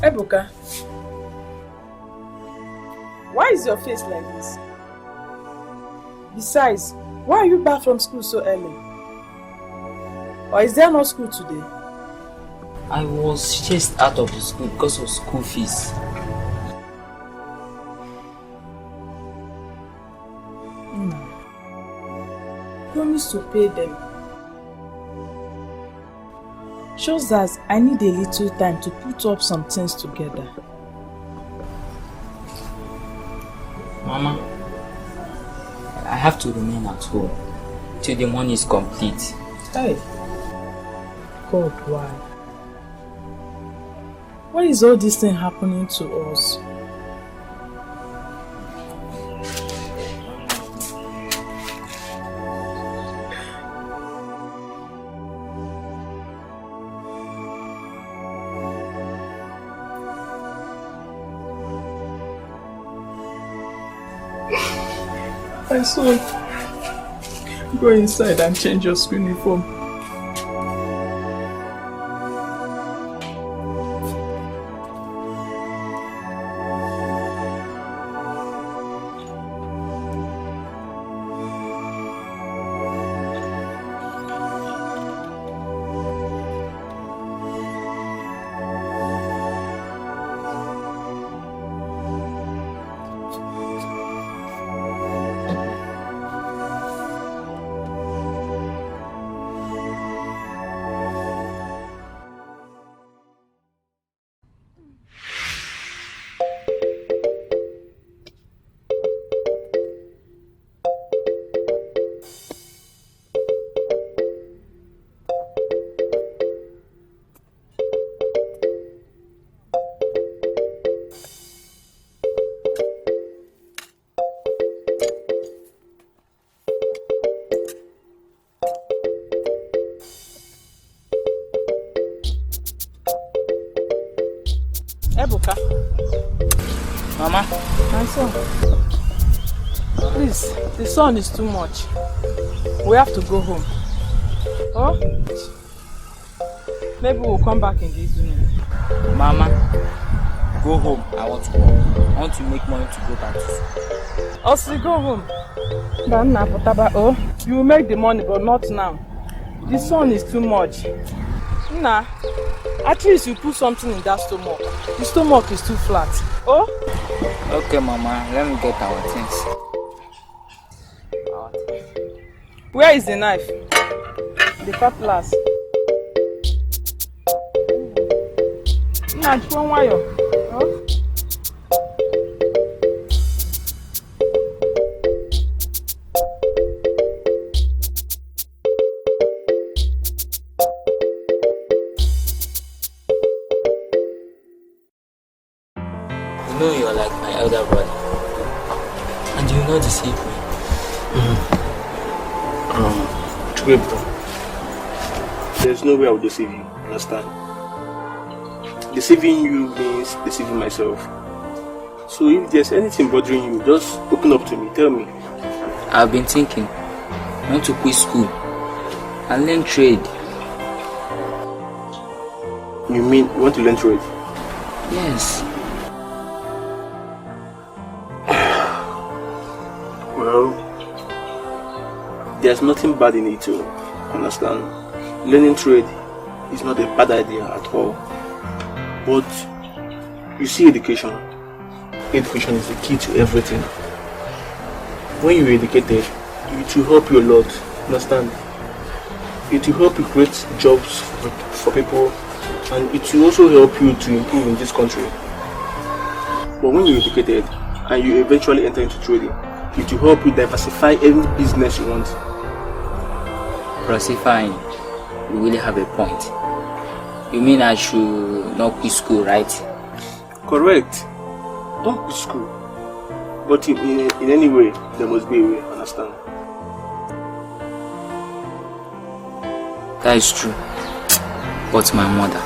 Ebuka, why is your face like this? Besides, why are you back from school so early? Or is there no school today? I was just out of the school because of school fees. Promise to pay them. Shows that I need a little time to put up some things together. Mama, I have to remain at home till the money is complete. Hey, God, why? Why is all this thing happening to us? My son, go inside and change your school uniform. Ebuka. Mama? My son. Please, the sun is too much. We have to go home. Oh? Maybe we'll come back in the evening. Mama, go home. I want to go. I want to make money to go back to school. Also, go home. Oh, you will make the money, but not now. The sun is too much. Nah. At least you put something in that stomach. The stomach is too flat. Oh? Okay, Mama. Let me get our things. Where is the knife? The cutlass. Nna, chukwu nwayọ. You know you're like my elder brother, and you will not deceive me. True, bro. There's no way I would deceive you, understand? Deceiving you means deceiving myself. So if there's anything bothering you, just open up to me, tell me. I've been thinking, I want to quit school and learn trade. You mean you want to learn trade? Yes. Well, there's nothing bad in it too, understand? Learning trade is not a bad idea at all. But you see, education is the key to everything. When you're educated, it will help you a lot, understand? It will help you create jobs for people, and it will also help you to improve in this country. But when you're educated and you eventually enter into trading, it will help you diversify any business you want. Diversifying, you really have a point. You mean I should not quit school, right? Correct. Don't quit school. But in any way, there must be a way, understand? That is true. But my mother,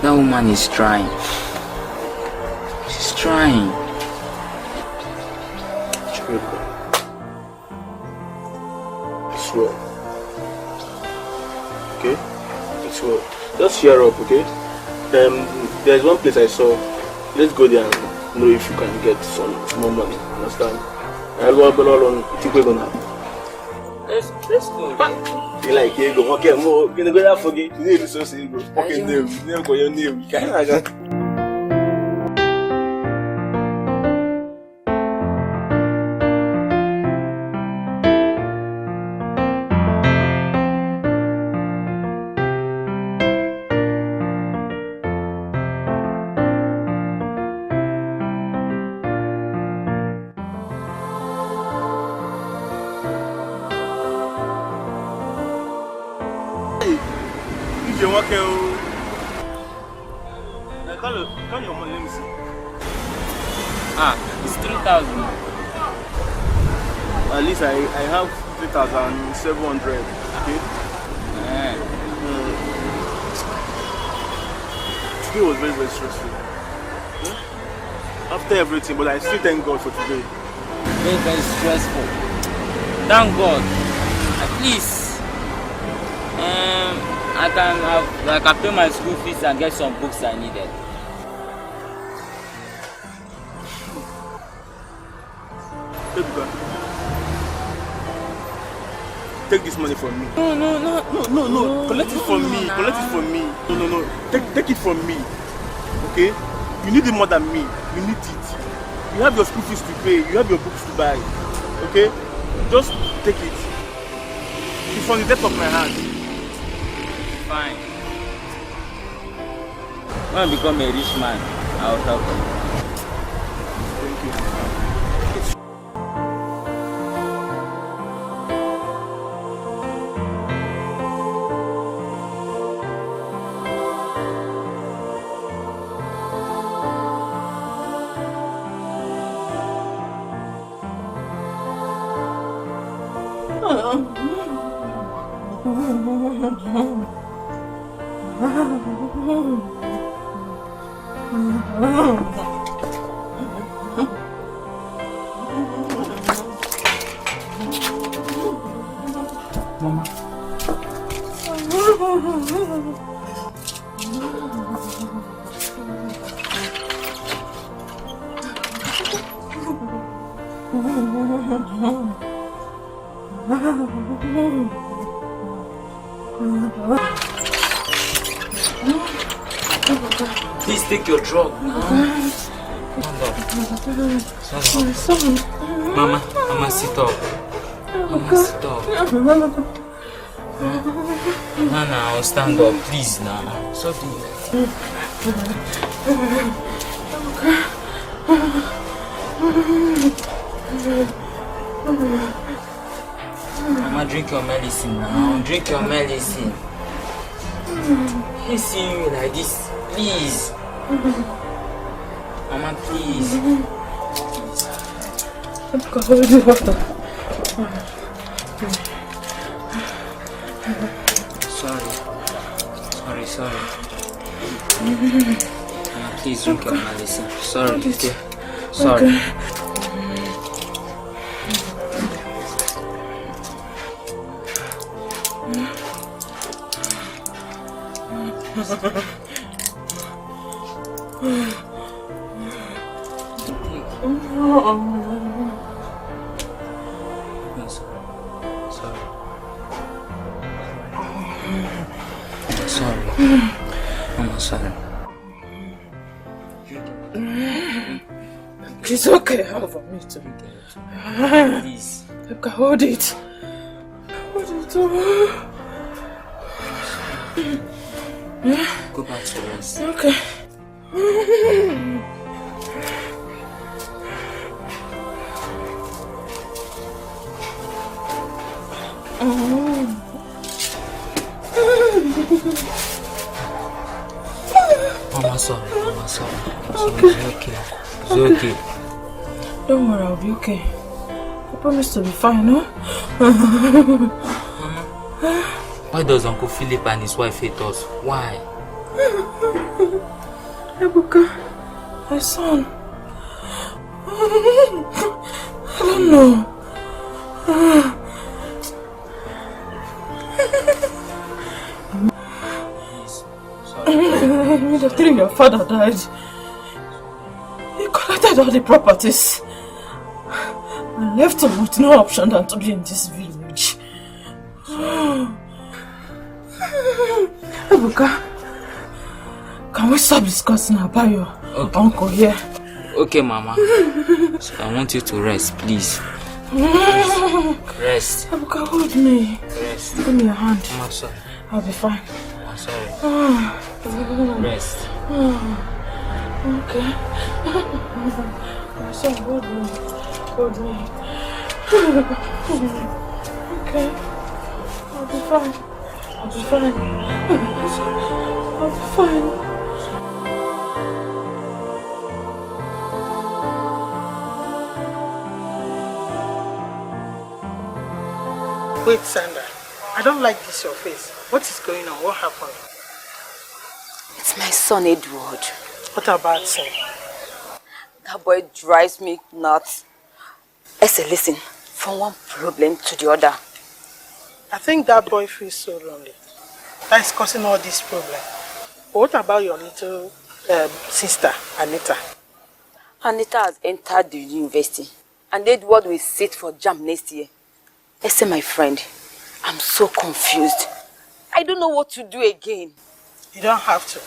that woman is trying. She's trying. It's well. Okay? It's well. Just cheer up, okay? There's one place I saw. Let's go there and know if you can get some more money. Understand? I think we're gonna. Let's go. You like you go okay more. You go that forget. You need resources. You go. Okay, name. Name go your name. Can I get? Call your money, let me see. It's 3,000. At least I have 3,700. Okay? Today was very, very stressful. After everything, but I still thank God for today. Very, very stressful. Thank God. At least I can pay my school fees and get some books I needed. Take this money from me. No. Collect it from me. Collect it from me. No. Take it from me. Okay? You need it more than me. You need it. You have your school fees to pay. You have your books to buy. Okay? Just take it. It's from the depth of my heart. Fine. When I become a rich man, I will help you. Thank you. Mama. Please take your drug now. Mama, sit up. Mama, sit up. Nah, I'll stand up, please now. So do it. Mama, drink your medicine now. Drink your medicine. He's seeing you like this. Please. Mama, please. Sorry. Mama, please drink your medicine. Sorry. Sorry. Sorry. It's okay, for me to Please. Hold it. Go back to rest. Okay. Mama, sorry. Okay. It's okay. Don't worry, I'll be okay. I promise to be fine, no? Mama, why does Uncle Philip and his wife hate us? Why? Ebuka, my son. I don't know. After your father died, he collected all the properties and left him with no option than to be in this village. Ebuka, can we stop discussing about your uncle here? Okay, Mama. So I want you to rest, please. Rest. Ebuka, hold me. Rest. Give me your hand. I'm sorry. I'll be fine. I'm sorry. Rest. Okay. My son, hold me. Okay. I'll be fine. I'll be fine. Wait, Sandra. I don't like this your face. What is going on? What happened? It's my son, Edward. What about him? That boy drives me nuts. Esther, listen. From one problem to the other. I think that boy feels so lonely. That is causing all this problem. But what about your little sister, Anita? Anita has entered the university. And Edward will sit for JAMB next year. Esther, my friend, I'm so confused. I don't know what to do again. You don't have to.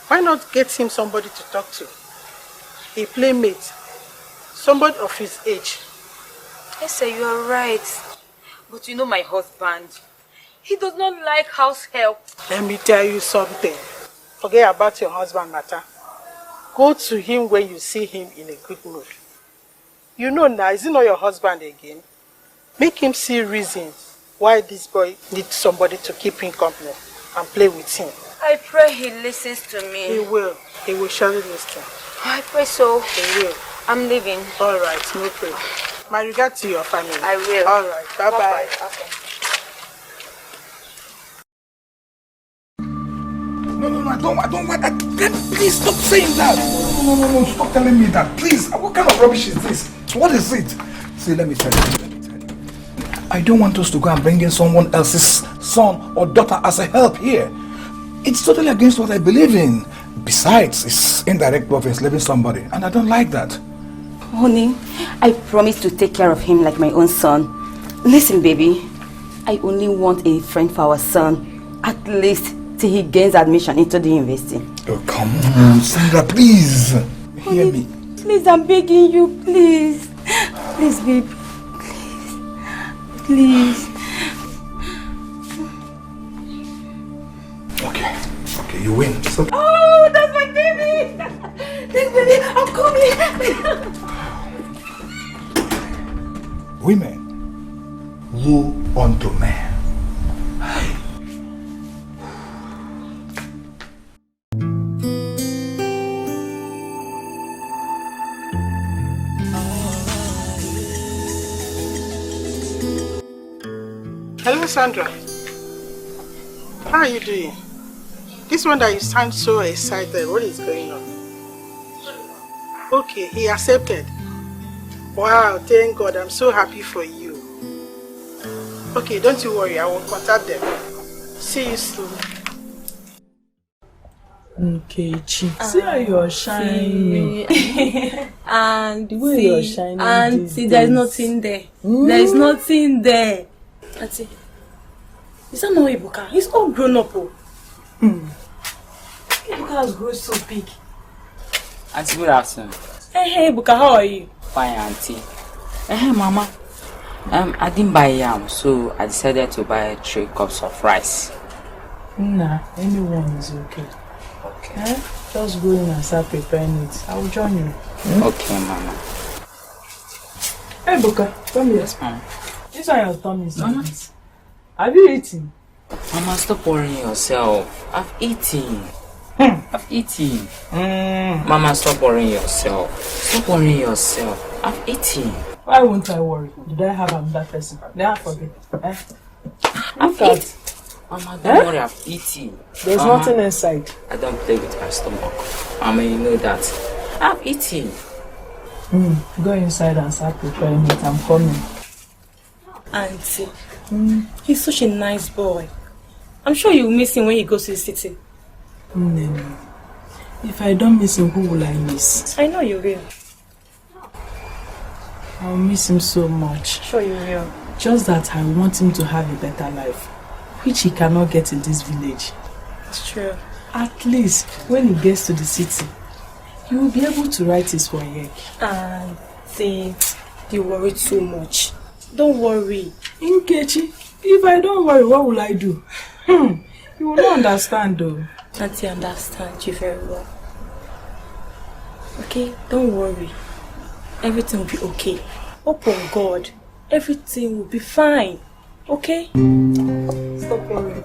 Why not get him somebody to talk to? A playmate. Somebody of his age. Esther, you are right. But you know my husband. He does not like house help. Let me tell you something. Forget about your husband matter. Go to him when you see him in a good mood. You know now, is he not your husband again? Make him see reasons why this boy needs somebody to keep him company and play with him. I pray he listens to me. He will. He will surely listen. I pray so. He will. I'm leaving. All right, no problem. My regard to your family. I will. All right, bye-bye. Okay. No, I don't want that. Please stop saying that. No, stop telling me that. Please, what kind of rubbish is this? What is it? See, let me tell you. I don't want us to go and bring in someone else's son or daughter as a help here. It's totally against what I believe in. Besides, it's indirect of enslaving somebody, and I don't like that. Honey, I promise to take care of him like my own son. Listen, baby, I only want a friend for our son, at least till he gains admission into the university. Oh, come on, Sandra, please. Hear me. Please, I'm begging you, please. Please, baby. Please. Okay, you win. So Oh, that's my baby! This baby, I'm coming! women woe unto men. Hello, Sandra. How are you doing? This one that you sound so excited, what is going on? Okay, he accepted. Wow, thank God, I'm so happy for you. Okay, don't you worry, I will contact them. See you soon. Nkechi, see how you're shining. And the way you're shining. and see, there's nothing there. There's nothing there. Auntie, is that not Ibuka? He's all grown up. Ibuka has grown so big. Auntie, good afternoon. Hey, Ibuka, how are you? Fine, Auntie. Hey, Mama. I didn't buy yam, so I decided to buy 3 cups of rice. Nah, anyone is okay. Okay. Just go in and start preparing it. I will join you. Okay, Mama. Hey, Buka, come here. Yes, Mama. This one your tummy is Mama. like this. Have you eaten? Mama, stop worrying yourself. I've eaten. I've eaten. Mama, stop worrying yourself. Stop worrying yourself. I've eaten. Why won't I worry? Did I have another person? Then I forget. I've eaten. Mama, don't worry, I've eaten. There's Mama, nothing inside. I don't play with my stomach. Mama, you know that. I've eaten. Go inside and start preparing it. I'm coming. Auntie, he's such a nice boy. I'm sure you'll miss him when he goes to the city. If I don't miss him, who will I miss? I know you will. I'll miss him so much. Sure you will. Just that I want him to have a better life, which he cannot get in this village. It's true. At least when he gets to the city, he will be able to write his work. Auntie, you worry too much. Don't worry. Nkechi, if I don't worry, what will I do? You will not understand though. Auntie, understand you very well. Okay, don't worry. Everything will be okay. Hope on God. Everything will be fine. Okay? Stop worrying.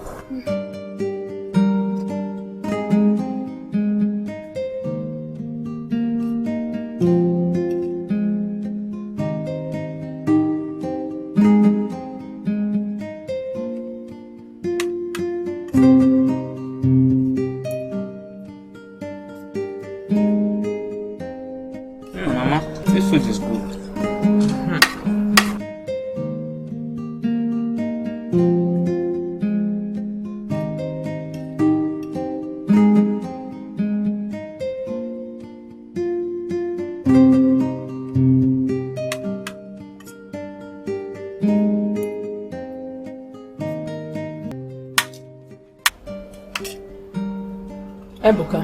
Mama, this food is good. Ebuka,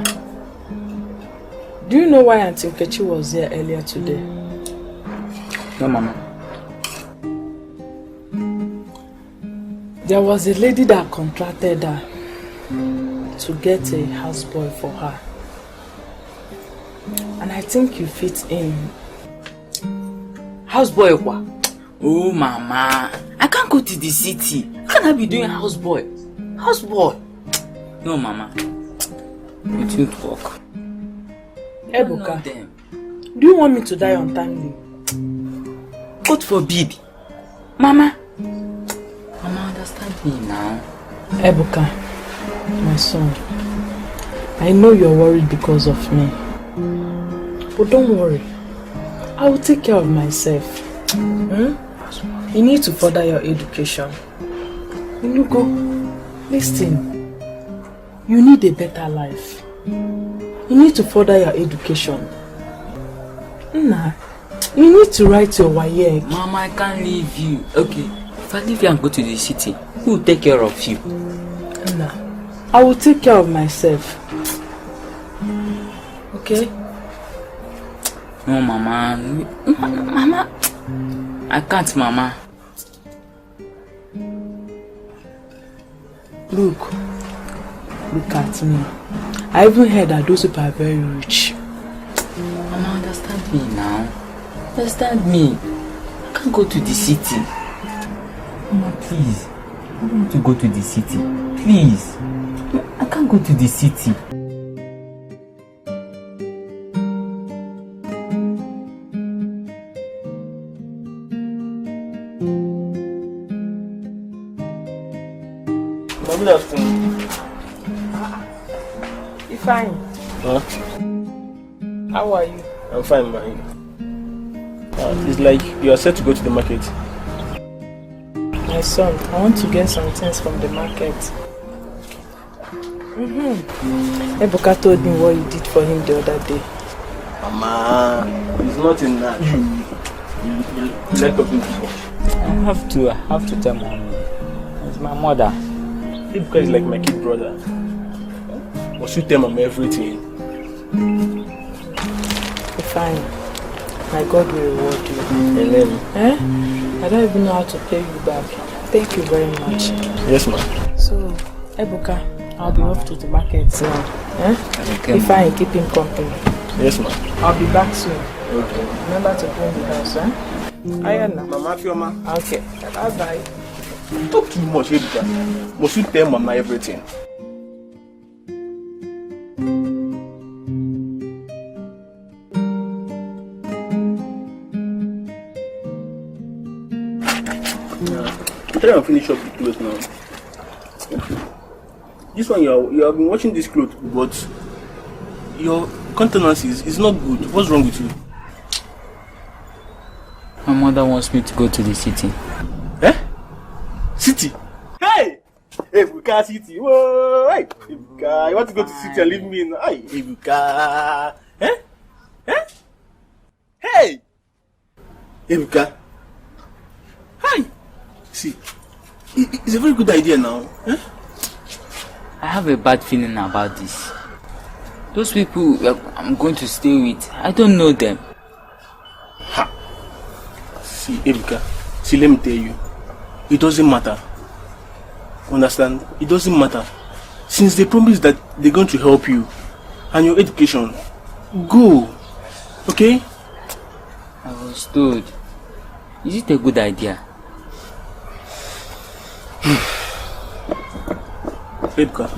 do you know why Auntie Nkechi was there earlier today? No, Mama. There was a lady that contracted her to get a houseboy for her. And I think you fit in. Houseboy, what? Oh, Mama. I can't go to the city. How can I be doing houseboy? Houseboy? No, Mama. It won't work. Ebuka, do you want me to die untimely? God forbid. Mama. Mama, understand me now. Ebuka, my son, I know you're worried because of me. But don't worry. I will take care of myself. You need to further your education. Inugo, listen. You need a better life. You need to further your education. Nah, you need to write your WAEC. Mama, I can't leave you. Okay, if I leave you and go to the city, who will take care of you? Nah, I will take care of myself. Okay? No, Mama. Mama. I can't, Mama. Look, Look at me. I even heard that those people are very rich. Mama, understand me now. Understand me. I can't go to the city. Mama, please. I don't want to go to the city. Please. I can't go to the city. Good afternoon. You fine? Huh? How are you? I'm fine, man. It's like you are set to go to the market. My son, I want to get some things from the market. Ebuka told me what you did for him the other day. Mama, it's not in that. You like talking too much. I have to tell mommy. It's my mother. Ebuka is like my kid brother. Must you tell mama everything? Be fine. My God will reward you. Amen. I don't even know how to pay you back. Thank you very much. Yes, ma'am. So, Ebuka, I'll be off to the market now. Okay, Be fine, keep him company. Yes, ma'am. I'll be back soon. Okay. Remember to clean the house, Ayana. Mama, Fioma. Okay. Bye-bye. Talk too much, Ebuka. Must you tell mama everything? Try and finish up the clothes now. This one you have been watching this clothes, but your countenance is not good. What's wrong with you? My mother wants me to go to the city. Eh? City? Hey! Ebuka city. Whoa! Hey! Ebuka, you want to go to city and leave me in? Hey! Ebuka! Eh? Eh? Hey! Ebuka! Hi! See, it's a very good idea now. Eh? I have a bad feeling about this. Those people I'm going to stay with, I don't know them. Ha! See, Ebuka, see, let me tell you. It doesn't matter. Understand? It doesn't matter. Since they promised that they're going to help you and your education, go. Okay? I was told. Is it a good idea? Ebuka,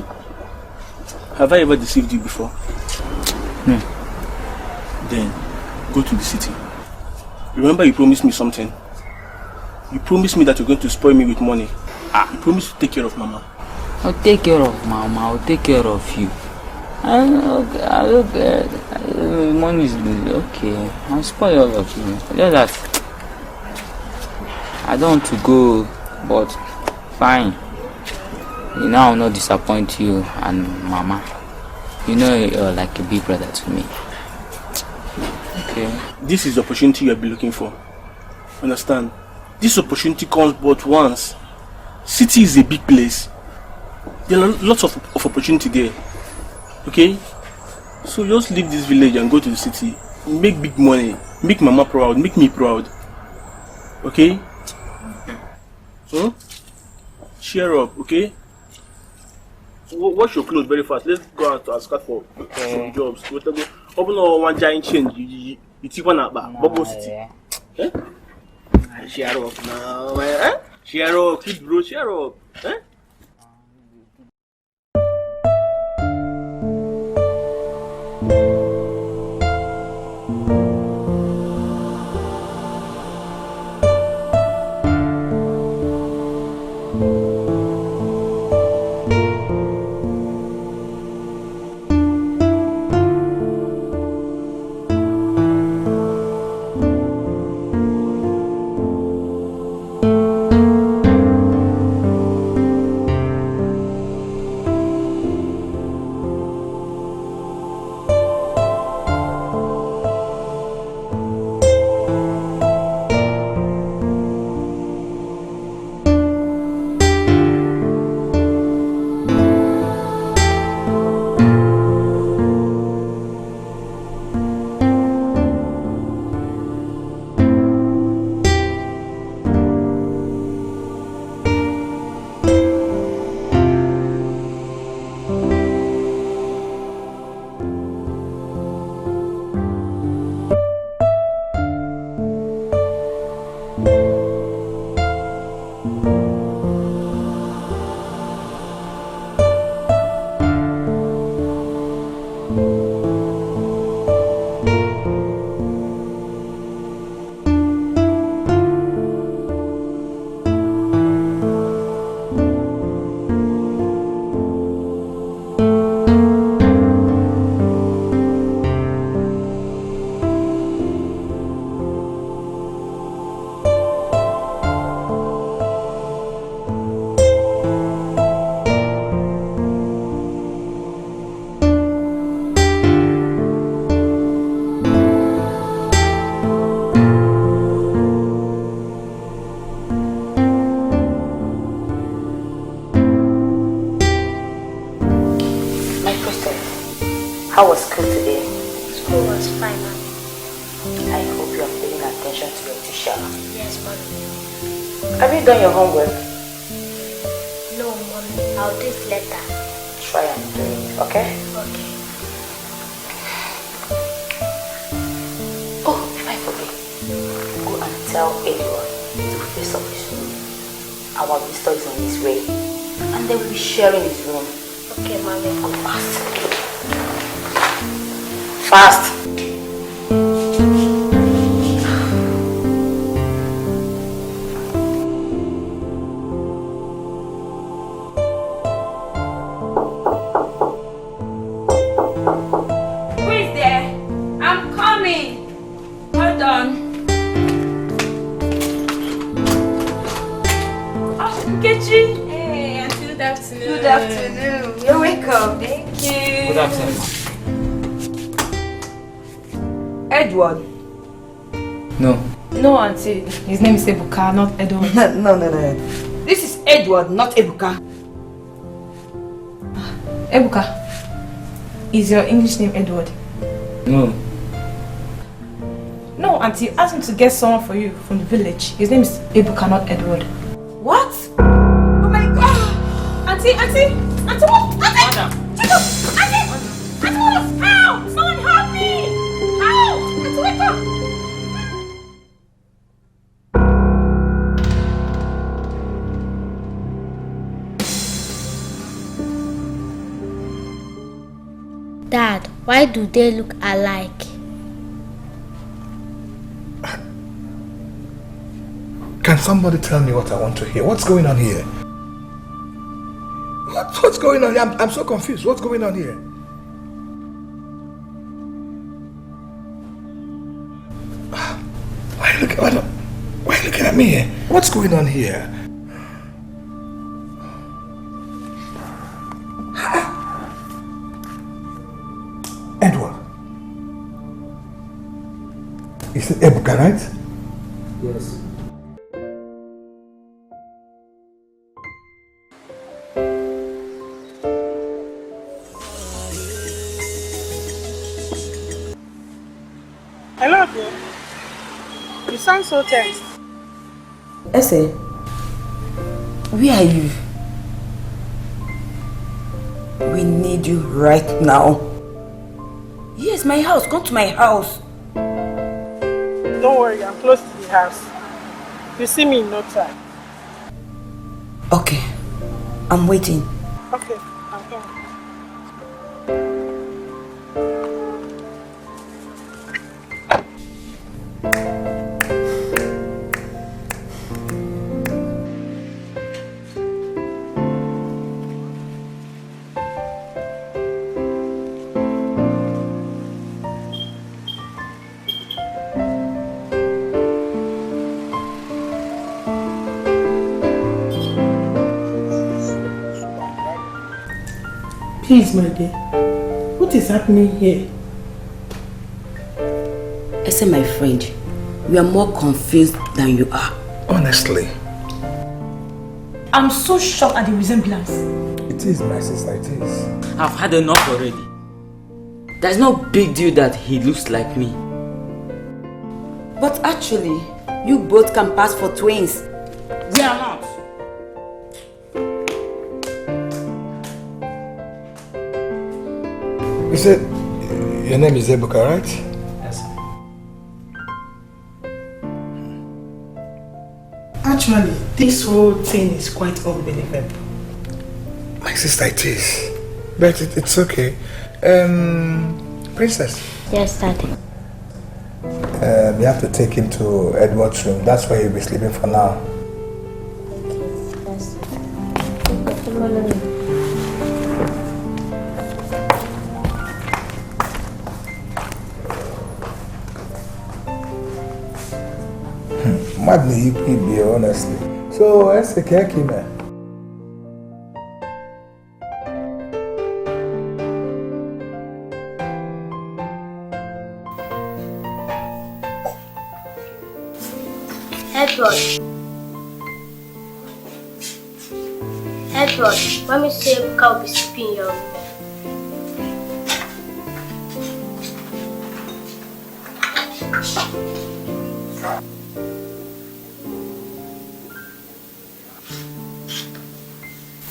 have I ever deceived you before? No. Then, go to the city. Remember you promised me something. You promised me that you're going to spoil me with money. You promised to take care of mama. I'll take care of mama, I'll take care of you. Money is good, okay. I'll spoil all of you. Just that I don't want to go, but fine. You know I'll not disappoint you and mama. You know you're like a big brother to me. Okay. This is the opportunity you have been looking for. Understand? This opportunity comes but once. City is a big place. There are lots of opportunity there. Okay? So just leave this village and go to the city. Make big money. Make mama proud. Make me proud. Okay? So, cheer up, okay? Wash your clothes very fast. Let's go out to ask for some jobs. Open one giant change. You take one up, Bubble City. Eh? Cheer up now, eh? Cheer up, kid bro, cheer up. Eh? How was school today? School was fine, Mommy. I hope you are paying attention to your teacher. Yes, Mommy. Have you done your homework? No, Mommy. I'll do it later. Try and do it, okay? Okay. Oh, if I forget, go and tell anyone to face up his room. Our visitor is on his way, and they will be sharing his room. Okay, Mommy. Go fast. Fast! Who is there? I'm coming. Hold on. Oh, Nkechi. Hey, Auntie, good afternoon. Good afternoon. You're welcome. Thank you. Good afternoon. Edward. No. No, Auntie. His name is Ebuka, not Edward. No. This is Edward, not Ebuka. Ebuka. Is your English name Edward? No. No, Auntie. Ask him to get someone for you from the village. His name is Ebuka, not Edward. What? Oh my God! Auntie, what? Auntie! Madam. Auntie, what? Help! Someone help me! Help! Auntie, wake up! Dad, why do they look alike? Can somebody tell me what I want to hear? What's going on here? What's going on? I'm so confused. What's going on here? Why are you looking at me? What's going on here? Edward. Is it Ebuka, right? Yes. Hello, dear. You sound so tense. Ese, where are you? We need you right now. Yes, my house. Come to my house. Don't worry, I'm close to the house. You'll see me in no time. Okay, I'm waiting. Okay, I'm coming. Please, my dear. What is happening here? Ese, my friend, we are more confused than you are. Honestly. I'm so shocked at the resemblance. It is, my sister, it is. I've had enough already. There's no big deal that he looks like me. But actually, you both can pass for twins. We are not. You said your name is Ebuka, right? Yes, sir. Actually, this whole thing is quite unbelievable. My sister, it is. But it's okay. Princess. Yes, Daddy. You have to take him to Edward's room. That's where he'll be sleeping for now. Yes. Madly, he be honestly. So, let's take care of him. Edward, Mommy said Ebuka will be sleeping in your room.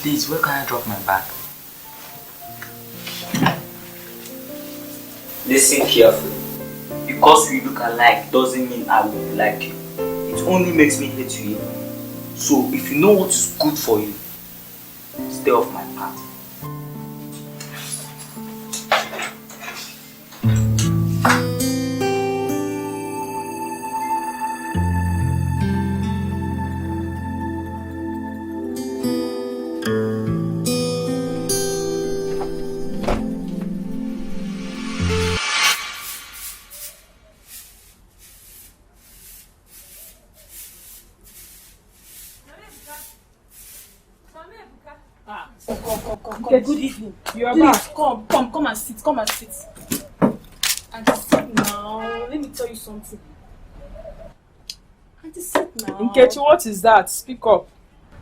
Please, where can I drop my bag? Listen carefully. Because we look alike doesn't mean I will like you. It only makes me hate you. So if you know what is good for you, stay off my path. Okay, good evening. You're Please, back. come and sit, Auntie, sit now. Let me tell you something. Auntie, sit now. Nkechi, what is that? Speak up.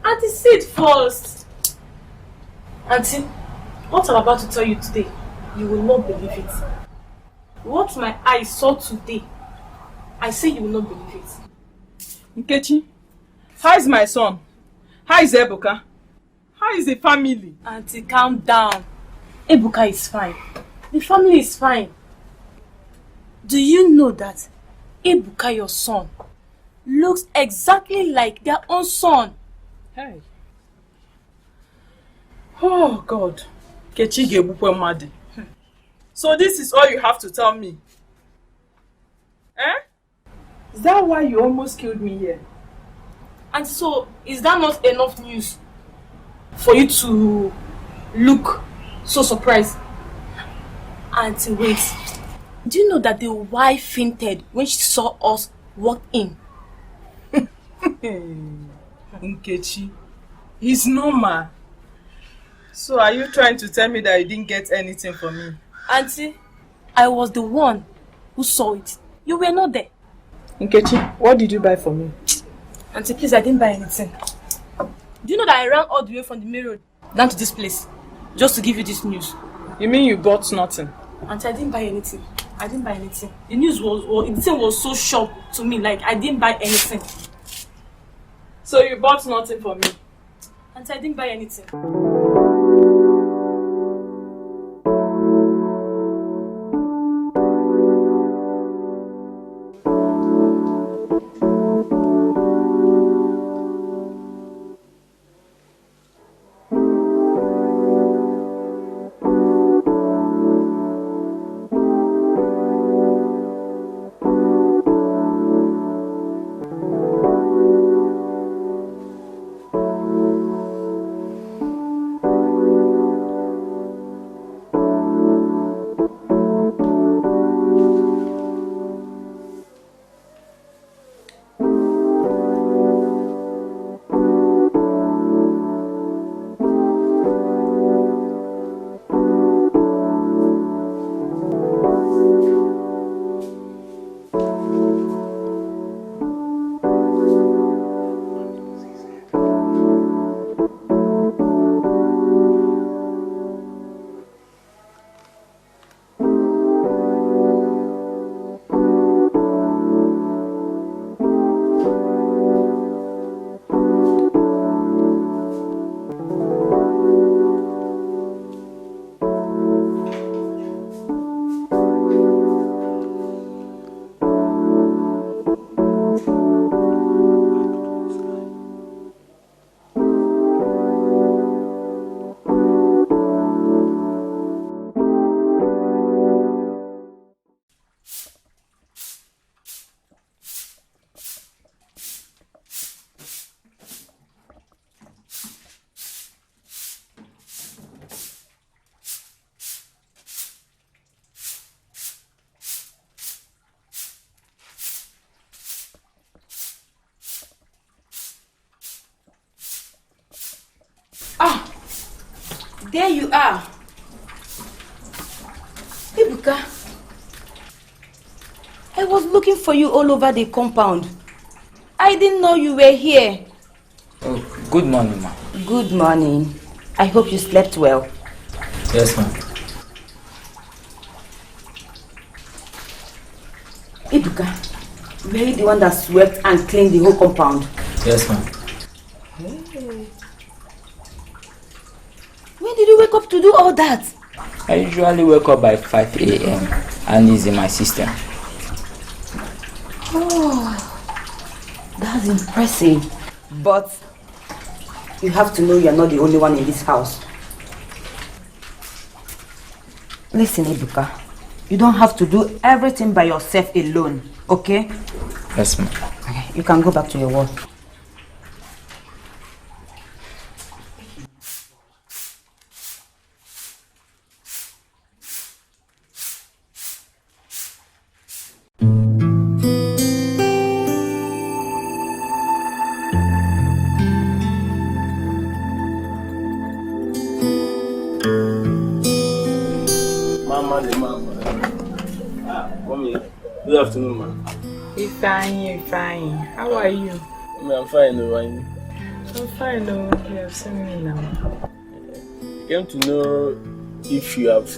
Auntie, sit first. Auntie, what I'm about to tell you today, you will not believe it. What my eyes saw today, I say you will not believe it. Nkechi, how is my son? How is Ebuka? How is the family? Auntie, calm down. Ebuka is fine. The family is fine. Do you know that Ebuka, your son, looks exactly like their own son? Hey. Oh God. Nkechi gebukwe madi. So this is all you have to tell me? Eh? Is that why you almost killed me here? And so, is that not enough news for you to look so surprised? Auntie, wait. Do you know that the wife fainted when she saw us walk in? Nkechi, it's normal. So are you trying to tell me that you didn't get anything from me? Auntie, I was the one who saw it. You were not there. Nkechi, what did you buy for me? Auntie, please, I didn't buy anything. Do you know that I ran all the way from the main road down to this place just to give you this news? You mean you bought nothing? Auntie, I didn't buy anything. I didn't buy anything. The news was so shocked to me, like I didn't buy anything. So you bought nothing for me? Auntie, I didn't buy anything. There you are. Ebuka, I was looking for you all over the compound. I didn't know you were here. Oh, good morning, ma. Good morning. I hope you slept well. Yes, ma'am. Ebuka, were you the one that swept and cleaned the whole compound? Yes, ma'am. When did you wake up to do all that? I usually wake up by 5 a.m. and it's in my system. Oh, that's impressive. But you have to know you're not the only one in this house. Listen, Ebuka, you don't have to do everything by yourself alone, okay? Yes, ma'am. Okay, you can go back to your work. Good afternoon, man. Fine. How are you? I'm fine, Wine. I'm fine, you have seen me now. I came to know if you have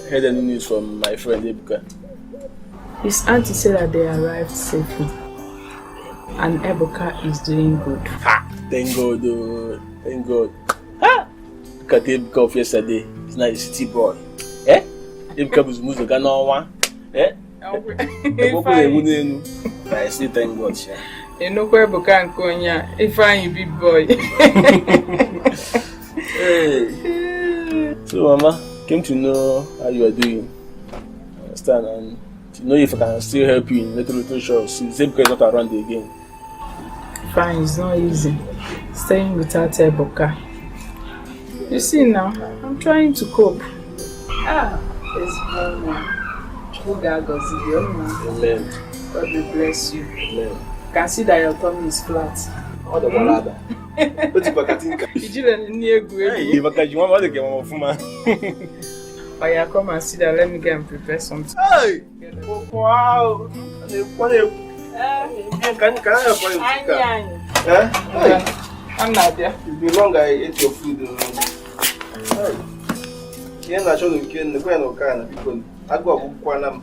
heard any news from my friend Ebuka. His auntie said that they arrived safely. And Ebuka is doing good. Ha! Thank God, thank God. Ha! Look at Ebuka of yesterday. He's not a city boy. Eh? Ebuka was moved to Ghana. Eh? I still thank God, sir. You know where Ebuka and Konya, if I big boy. Hey. So, Mama, came to know how you are doing. Understand? And to know if I can still help you in little shows. Since Ebuka is not around again. Fine, it's not easy. Staying without Ebuka. You see now, I'm trying to cope. It's fine. Amen. God will bless you. Amen. Can see that your tummy is flat. All the balada. But if I can think, Did you learn near good? if I can, you want to get one for man. Oh yeah, come and see that. Let me go and prepare something. Hey! Wow! Can I help you? I'm not there. It's been long I ate your food. Hey. Can't I show you? Can't go and can people? I go up Kwanam.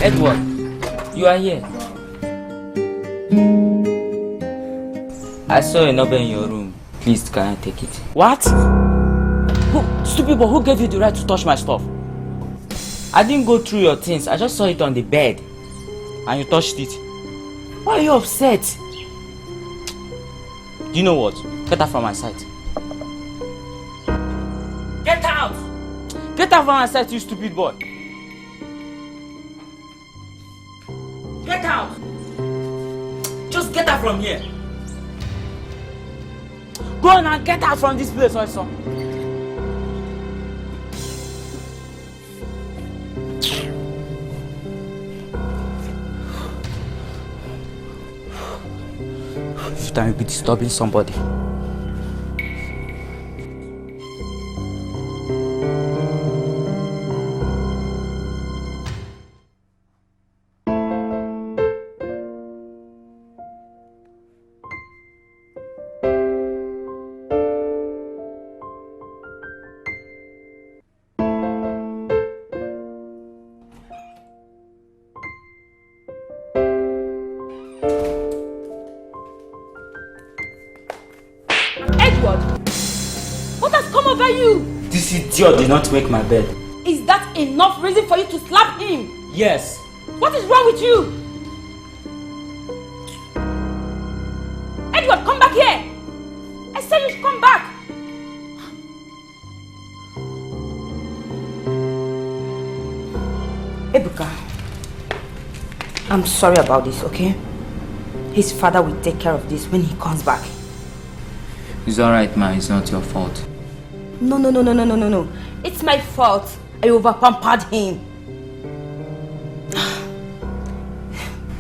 Edward, you are here. I saw a number in your room. Please, can I take it? What? Stupid boy, who gave you the right to touch my stuff? I didn't go through your things. I just saw it on the bed. And you touched it. Why are you upset? Do you know what? Get out from my sight. Get out! Get out from my sight, you stupid boy. Get out! Just get out from here. Go on and get out from this place also. If time you be disturbing somebody. This idiot did not make my bed. Is that enough reason for you to slap him? Yes. What is wrong with you? Edward, come back here! I said you should come back! Ebuka, I'm sorry about this, okay? His father will take care of this when he comes back. It's alright, ma. It's not your fault. No. It's my fault. I overpampered him.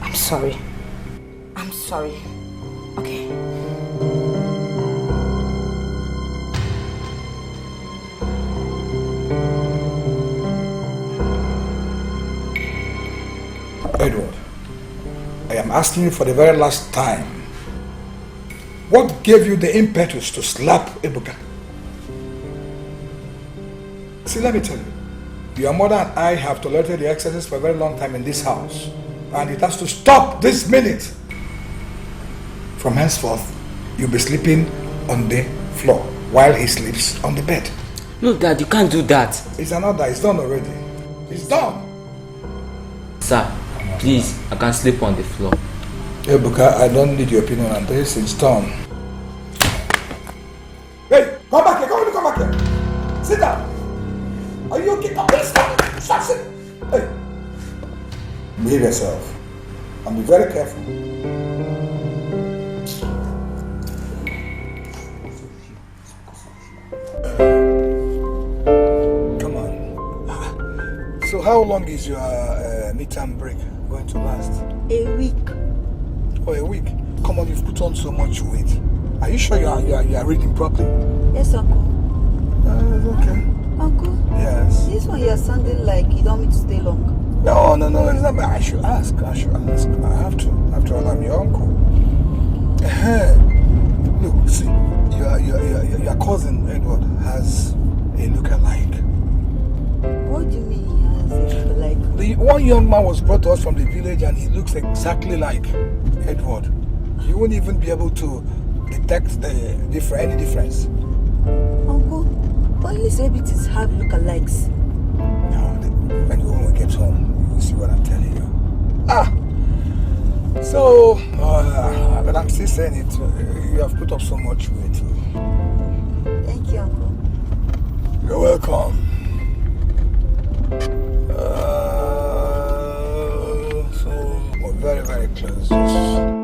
I'm sorry. Okay. I'm asking you for the very last time. What gave you the impetus to slap Ebuka? See, let me tell you. Your mother and I have tolerated the excesses for a very long time in this house. And it has to stop this minute. From henceforth, you'll be sleeping on the floor while he sleeps on the bed. No, Dad, you can't do that. It's an order. It's done already. It's done. Sir, please, I can't sleep on the floor. Ebuka, I don't need your opinion on this. It's done. Hey, come back here. Come back here. Sit down. Are you okay? Come here. Stop sitting. Hey. Behave yourself. And be very careful. Come on. So how long is your midterm break going to last? A week. Oh, a week? Come on, you've put on so much weight. Are you sure you are reading properly? Yes, Uncle. Okay. Uncle? Yes. This one you're sounding like you don't want me to stay long. No, it's not bad. I should ask. I have to. After all, I'm your uncle. Look, see, your cousin Edward has a look-alike. What do you mean he has a look-alike? The one young man was brought to us from the village and he looks exactly like Edward. You won't even be able to detect any difference. Uncle, only celebrities have look-alikes. No, when you get home, you will see what I'm telling you. So, but I'm still saying it, you have put up so much weight. Thank you, Uncle. You're welcome. So, we're very, very close. Just...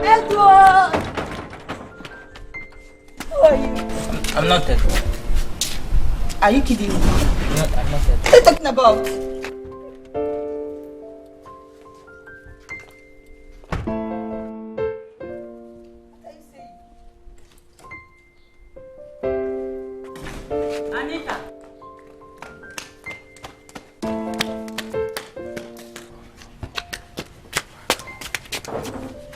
Edward! Who are you? I'm not dead. Are you kidding me? No, I'm not dead. What are you talking about? Anita.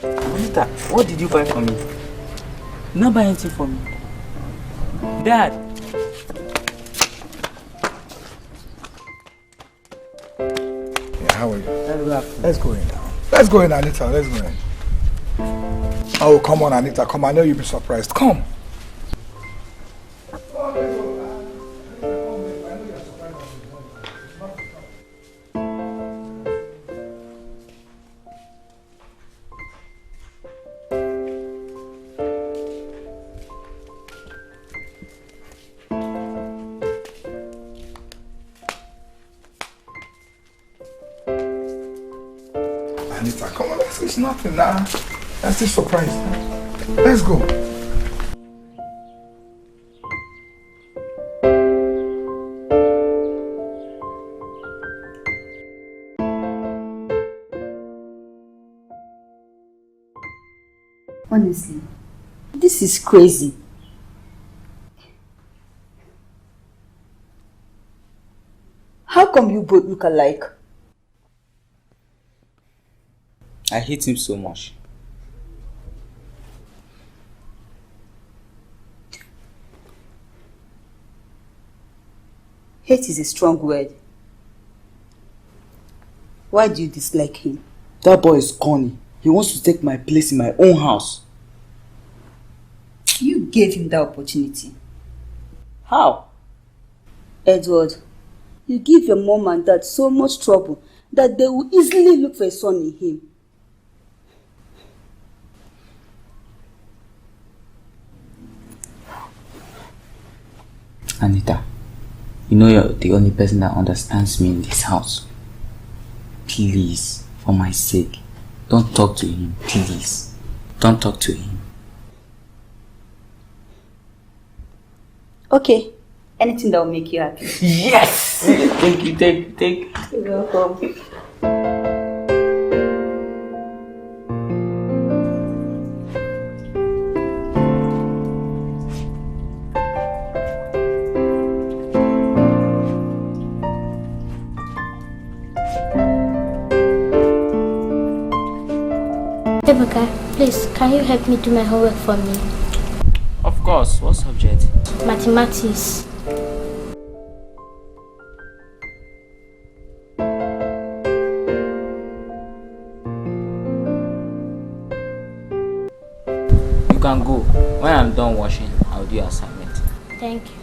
Anita, what did you buy for me? You not buy anything for me? Dad! Yeah, how are you? Let's go in now. Let's go in, Anita. Let's go in. Oh, come on, Anita. Come. I know you'll be surprised. Come. Anita, come on, it's nothing now. That's just surprise. Let's go. Honestly, this is crazy. How come you both look alike? I hate him so much. Hate is a strong word. Why do you dislike him? That boy is corny. He wants to take my place in my own house. You gave him that opportunity. How? Edward, you give your mom and dad so much trouble that they will easily look for a son in him. Anita, you know you're the only person that understands me in this house. Please, for my sake, don't talk to him, please. Don't talk to him. Okay, anything that will make you happy. Yes! Thank you. You're welcome. Ebuka, please, can you help me do my homework for me? Of course, what subject? Mathematics. You can go. When I'm done washing, I'll do your assignment. Thank you.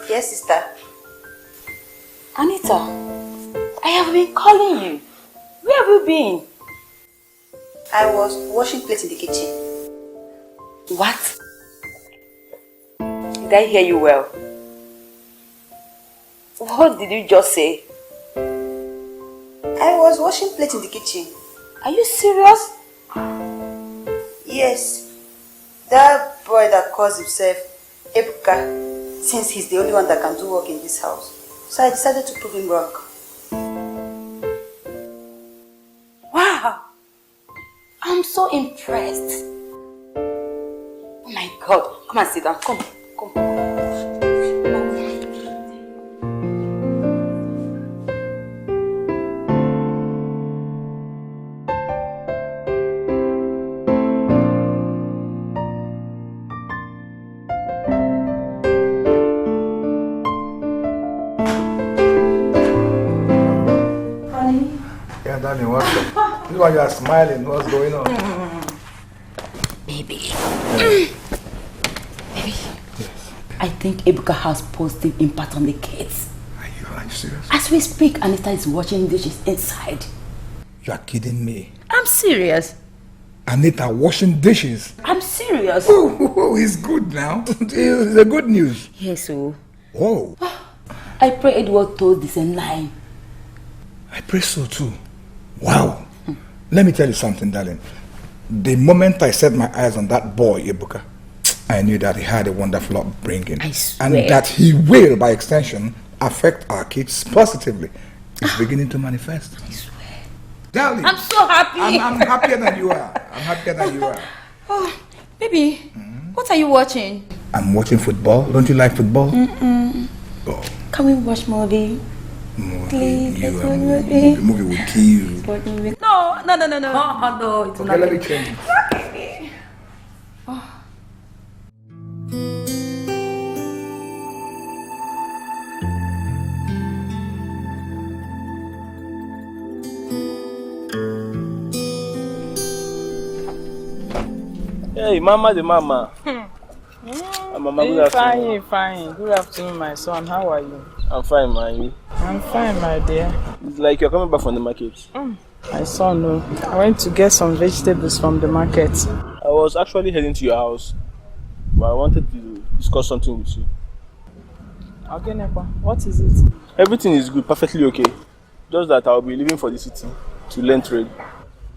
Yes, sister. Anita, I have been calling you. Where have you been? I was washing plates in the kitchen. What? Did I hear you well? What did you just say? I was washing plates in the kitchen. Are you serious? Yes. That boy that calls himself Ebuka, since he's the only one that can do work in this house. So I decided to prove him wrong. Wow! I'm so impressed. Oh my God. Come and sit down. Come. Darling, what's up? Look why you are smiling. What's going on? Baby. Baby. Yes. I think Ebuka has positive impact on the kids. Are you serious? As we speak, Anita is washing dishes inside. You are kidding me. I'm serious. Anita washing dishes? I'm serious. Oh, it's good now. It's the good news. Yes, so. Oh. I pray Edward told the same line. I pray so too. Wow. Let me tell you something, darling. The moment I set my eyes on that boy, Ebuka, I knew that he had a wonderful upbringing. I swear. And that he will, by extension, affect our kids positively. It's beginning to manifest. I swear. Darling. I'm so happy. I'm happier than you are. I'm happier than you are. Oh, baby, what are you watching? I'm watching football. Don't you like football? Oh. Can we watch movie? Please, let's watch movie. The movie will kill you. No. No, it's Okay, not. let me change it. Okay. Oh. Hey, mama the mama. Mama, good afternoon. Fine. Good afternoon, my son. How are you? I'm fine, man. You? I'm fine, my dear. It's like you're coming back from the market. My son, no. I went to get some vegetables from the market. I was actually heading to your house, but I wanted to discuss something with you. Okay, Nepa, what is it? Everything is good, perfectly okay. Just that I'll be leaving for the city to learn trade.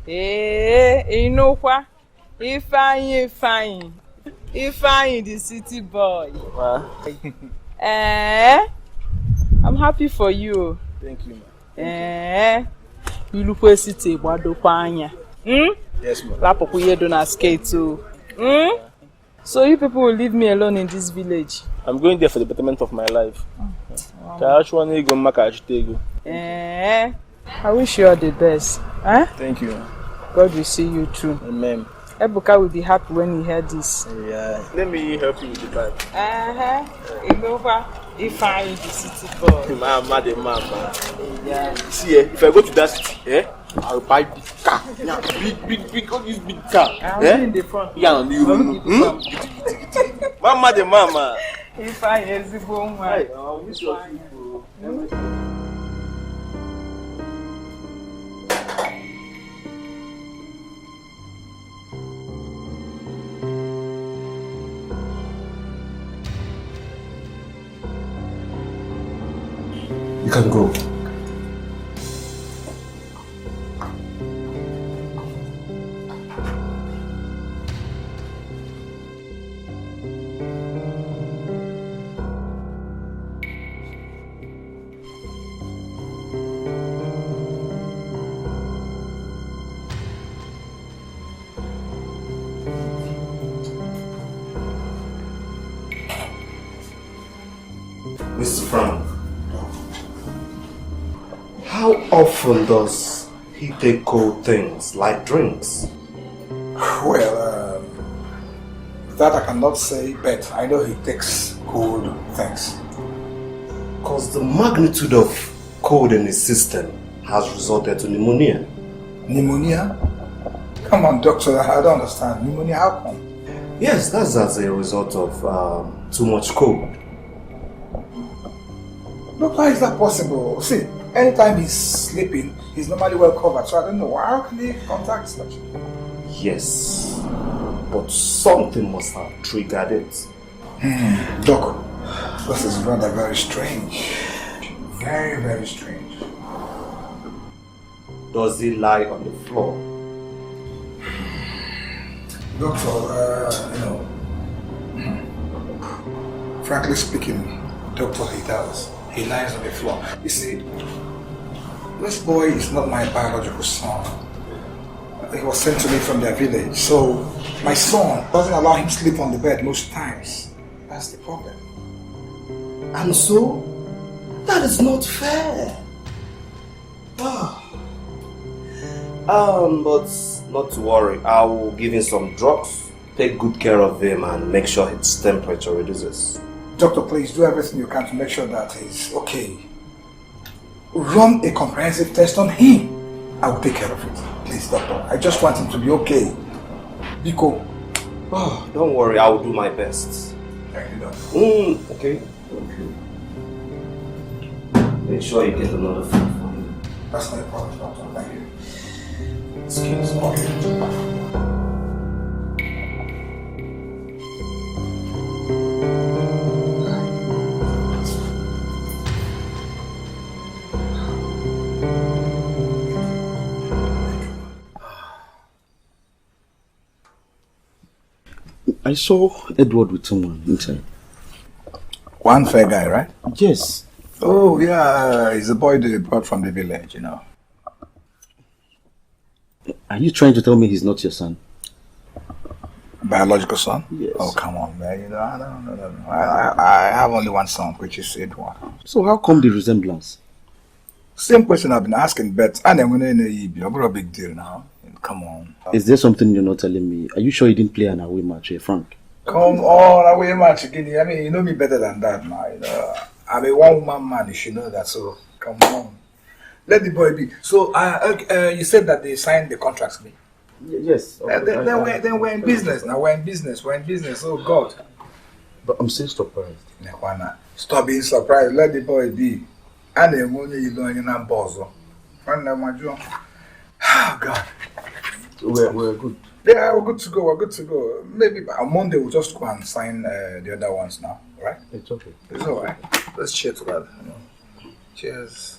You know what? Fine. The city boy. Wow. I'm happy for you. Thank you, man. Ilukwe city gbadokwa anya. Yes, ma'am. Lapokwu yedo na skate too. So you people will leave me alone in this village? I'm going there for the betterment of my life. I wish you all the best. Thank you. God will see you through. Amen. Ebuka will be happy when he heard this. Yeah. Let me help you with the bag. If I in the city boy. Mama, the mama. Yeah. See, if I go to that city, I'll buy big car. Yeah, big, all this big car. I'll be in the front. Yeah, on you. Mama, the mama. If I is the bone, I wish you people. You can go. Mr. Frank, how often does he take cold things like drinks? Well, that I cannot say, but I know he takes cold things. Because the magnitude of cold in his system has resulted to pneumonia. Pneumonia? Come on, doctor, I don't understand. Pneumonia, how come? Yes, that's as a result of too much cold. But why is that possible? See, anytime he's sleeping, he's normally well covered, so I don't know. How can he contact such? Yes, but something must have triggered it. Doc, this is rather very strange. Very, very strange. Does he lie on the floor? Doctor, frankly speaking, doctor, he does. He lies on the floor. You see, this boy is not my biological son. He was sent to me from their village. So, my son doesn't allow him to sleep on the bed most times. That's the problem. And so, that is not fair. But not to worry. I will give him some drugs, take good care of him, and make sure his temperature reduces. Doctor, please do everything you can to make sure that he's okay. Run a comprehensive test on him. I will take care of it. Please, doctor. I just want him to be okay. Biko. Oh, don't worry, I will do my best. Thank you, doctor. Okay. Make sure you get another food for him. That's not a problem, doctor. Thank you. Excuse me. I saw Edward with someone inside. One fair guy, right? Yes. Oh, yeah. He's a boy they brought from the village, Are you trying to tell me he's not your son? Biological son? Yes. Oh, come on, man. I have only one son, which is Edward. So how come the resemblance? Same question I've been asking, but I never know a big deal now. Come on. Is there something you're not telling me? Are you sure you didn't play an away match here, Frank? Come on, away match again. I mean, you know me better than that now. I'm a one-woman man, you should know that. So, come on. Let the boy be. So, you said that they signed the contracts with me? Yes. Then we're in business. Now we're in business. Oh, God. But I'm still surprised. Stop being surprised. Let the boy be. And the money you don't know bozo. Oh, God. We're good. Yeah, we're good to go. Maybe on Monday we'll just go and sign the other ones now, right? It's okay. It's alright. Let's cheers to that. Cheers.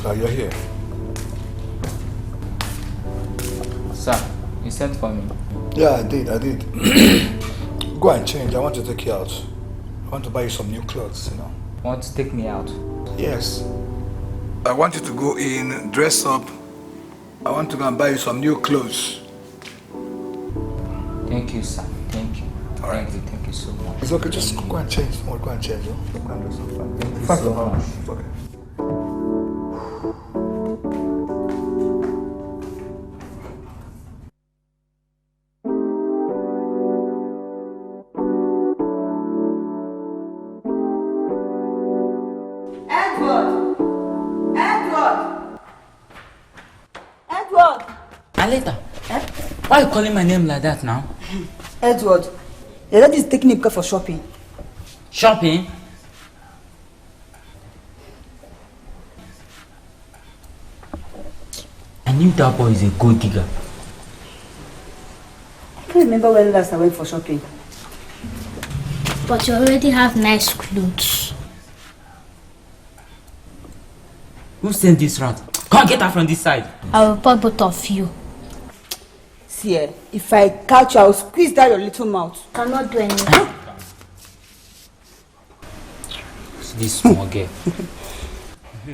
Ebuka, you're here. Sir, you sent for me. Yeah, I did. Go and change. I want to take you out. I want to buy you some new clothes, Want to take me out? Yes. I want you to go in, dress up. I want to go and buy you some new clothes. Thank you, sir. Thank you. All right. Thank you so much. It's okay, just go and change. Go and change. Go and do something. Thank you so much. It's okay. Aleta, why are you calling my name like that now? Edward, your dad is taking Ebuka for shopping. Shopping? I knew that boy is a gold digger. I can't remember when last I went for shopping. But you already have nice clothes. Who sent this rat? Come get her from this side. I will report both of you. See, if I catch you, I will squeeze down your little mouth. Cannot do anything. This small girl.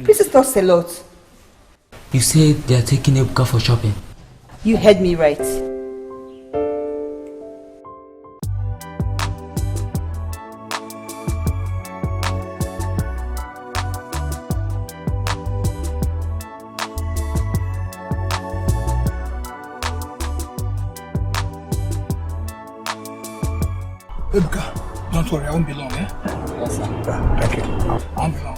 Princess talks a lot. You said they are taking Ebuka for shopping. You heard me right. Ebuka, don't worry, I won't be long, eh? Yes, sir. Thank you. I won't be long.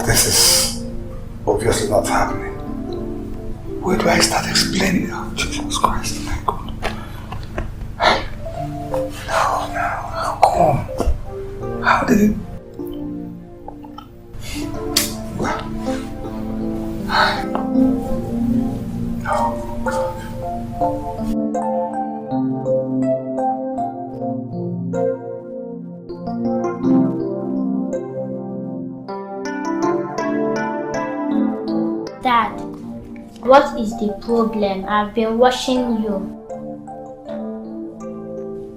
This is obviously not happening. Where do I start explaining? Oh, Jesus Christ, my God. No, how come? How did it? Oh, God. Dad, what is the problem? I've been watching you.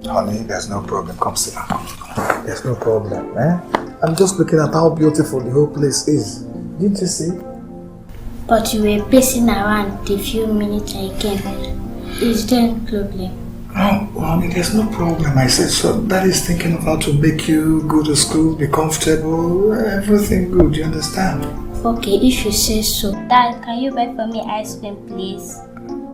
Honey, there's no problem. Come sit down. There's no problem, eh? I'm just looking at how beautiful the whole place is. Didn't you see? But you were pacing around a few minutes again. Is there a problem? No, honey, there's no problem. I said so. Dad is thinking of how to make you go to school, be comfortable, everything good, you understand? Okay, if you say so. Dad, can you buy for me ice cream, please?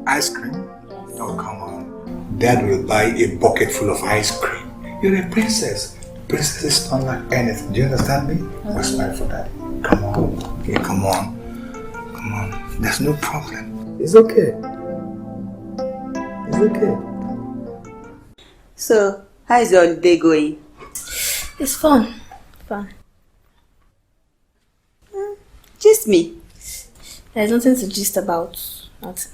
Ice cream? Yes. Oh, come on. Dad will buy a bucket full of ice cream. You're a princess. Princesses don't like anything. Do you understand me? Okay. What's mine for Daddy? Come on. Yeah, come on. Come on. There's no problem. It's okay. It's okay. So, how is your day going? It's fun. Fun. Just me. There's nothing to gist about. Nothing.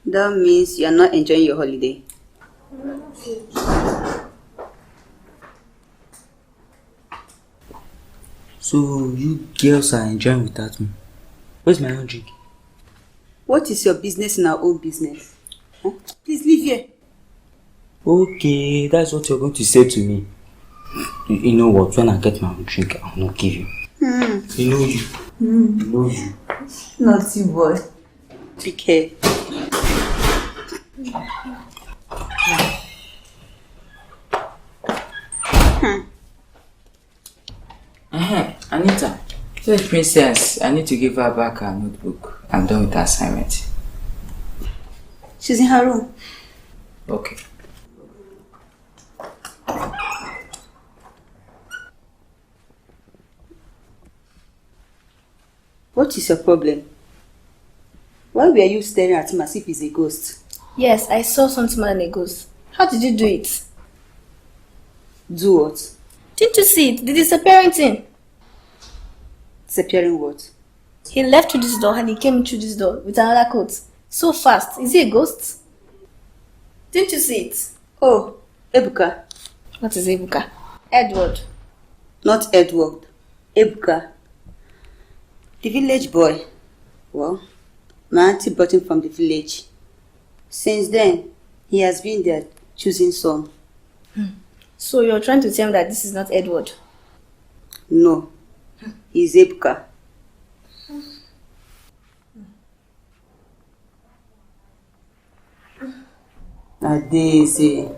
That means you are not enjoying your holiday. So you girls are enjoying without me. Where's my own drink? What is your business in our own business? Huh? Please leave here. Okay, that's what you're going to say to me. You know what? When I get my own drink, I'll not give you. You know you. You know you. Naughty boy. Take care. Anita, tell the princess I need to give her back her notebook. I'm done with the assignment. She's in her room. Okay. What is your problem? Why were you staring at him as if he's a ghost? Yes, I saw something more than a ghost. How did you do it? Do what? Didn't you see it? The disappearing thing. Disappearing what? He left through this door and he came through this door with another coat. So fast. Is he a ghost? Didn't you see it? Oh, Ebuka. What is Ebuka? Edward. Not Edward. Ebuka. The village boy. Well, my auntie brought him from the village. Since then, he has been their choosing son. So you're trying to tell me that this is not Edward? No, he's Ebuka. Adeze.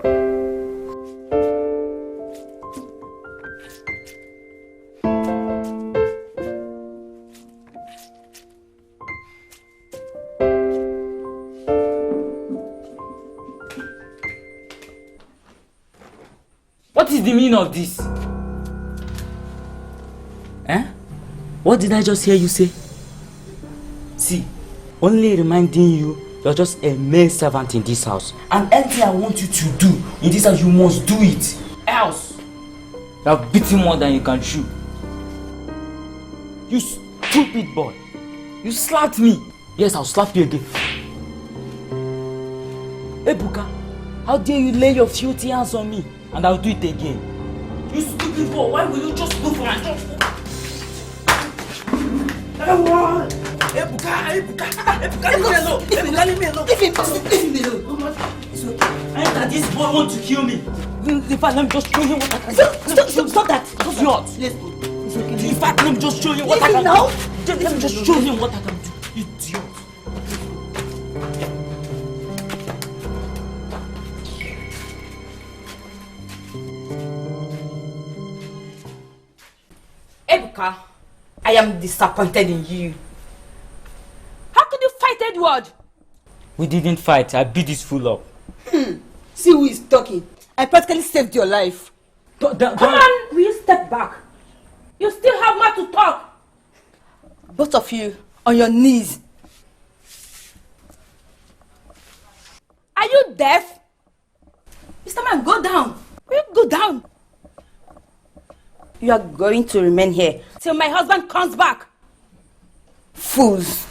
What is the meaning of this? Eh? What did I just hear you say? See, only reminding you, you're just a male servant in this house. And anything I want you to do in this house, you must do it. Else, you have beaten more than you can chew. You stupid boy. You slapped me. Yes, I'll slap you again. Ebuka, how dare you lay your filthy hands on me? And I'll do it again. You stupid boy, why will you just go for my job? Everyone! Ebuka, leave me alone! Leave me alone! Leave me alone! It's okay. I know that this boy wants to kill me. In fact, let me just show him what I can do. Stop that! Stop not! Let's go. It's okay. In fact, let me just show him what I can do. Let me just show him what I can do. Idiot. Ebuka, I am disappointed in you. How could you fight Edward? We didn't fight. I beat this fool up. See who is talking. I practically saved your life. Come on, will you step back? You still have more to talk. Both of you, on your knees. Are you deaf? Mr. Man, go down. Will you go down? You are going to remain here till my husband comes back. Fools.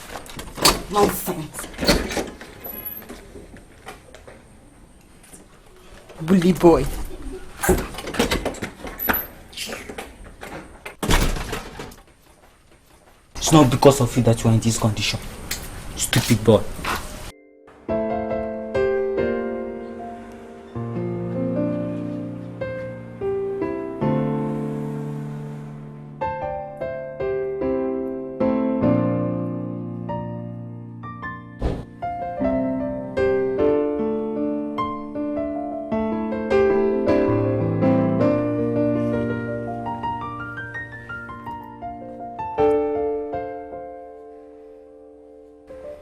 Nonsense. Bully boy. It's not because of you that you are in this condition. Stupid boy.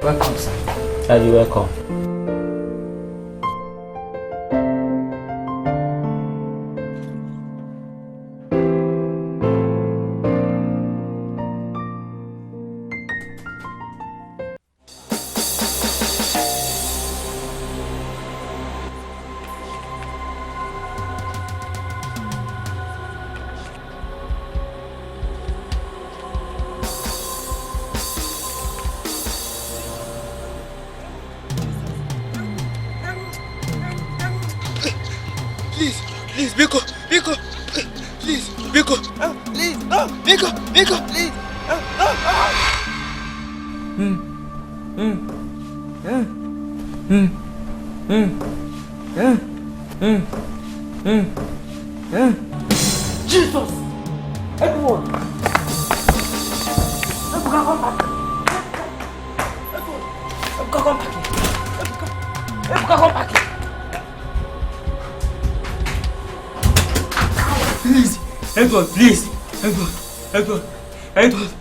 Welcome, sir. Daddy, welcome. Please, Biko, please, Biko, please, no, Biko, please. Jesus! Edward! Ebuka, come back! Ebuka, come back! Ebuka, come back! Please! Edward, please! Edward, please!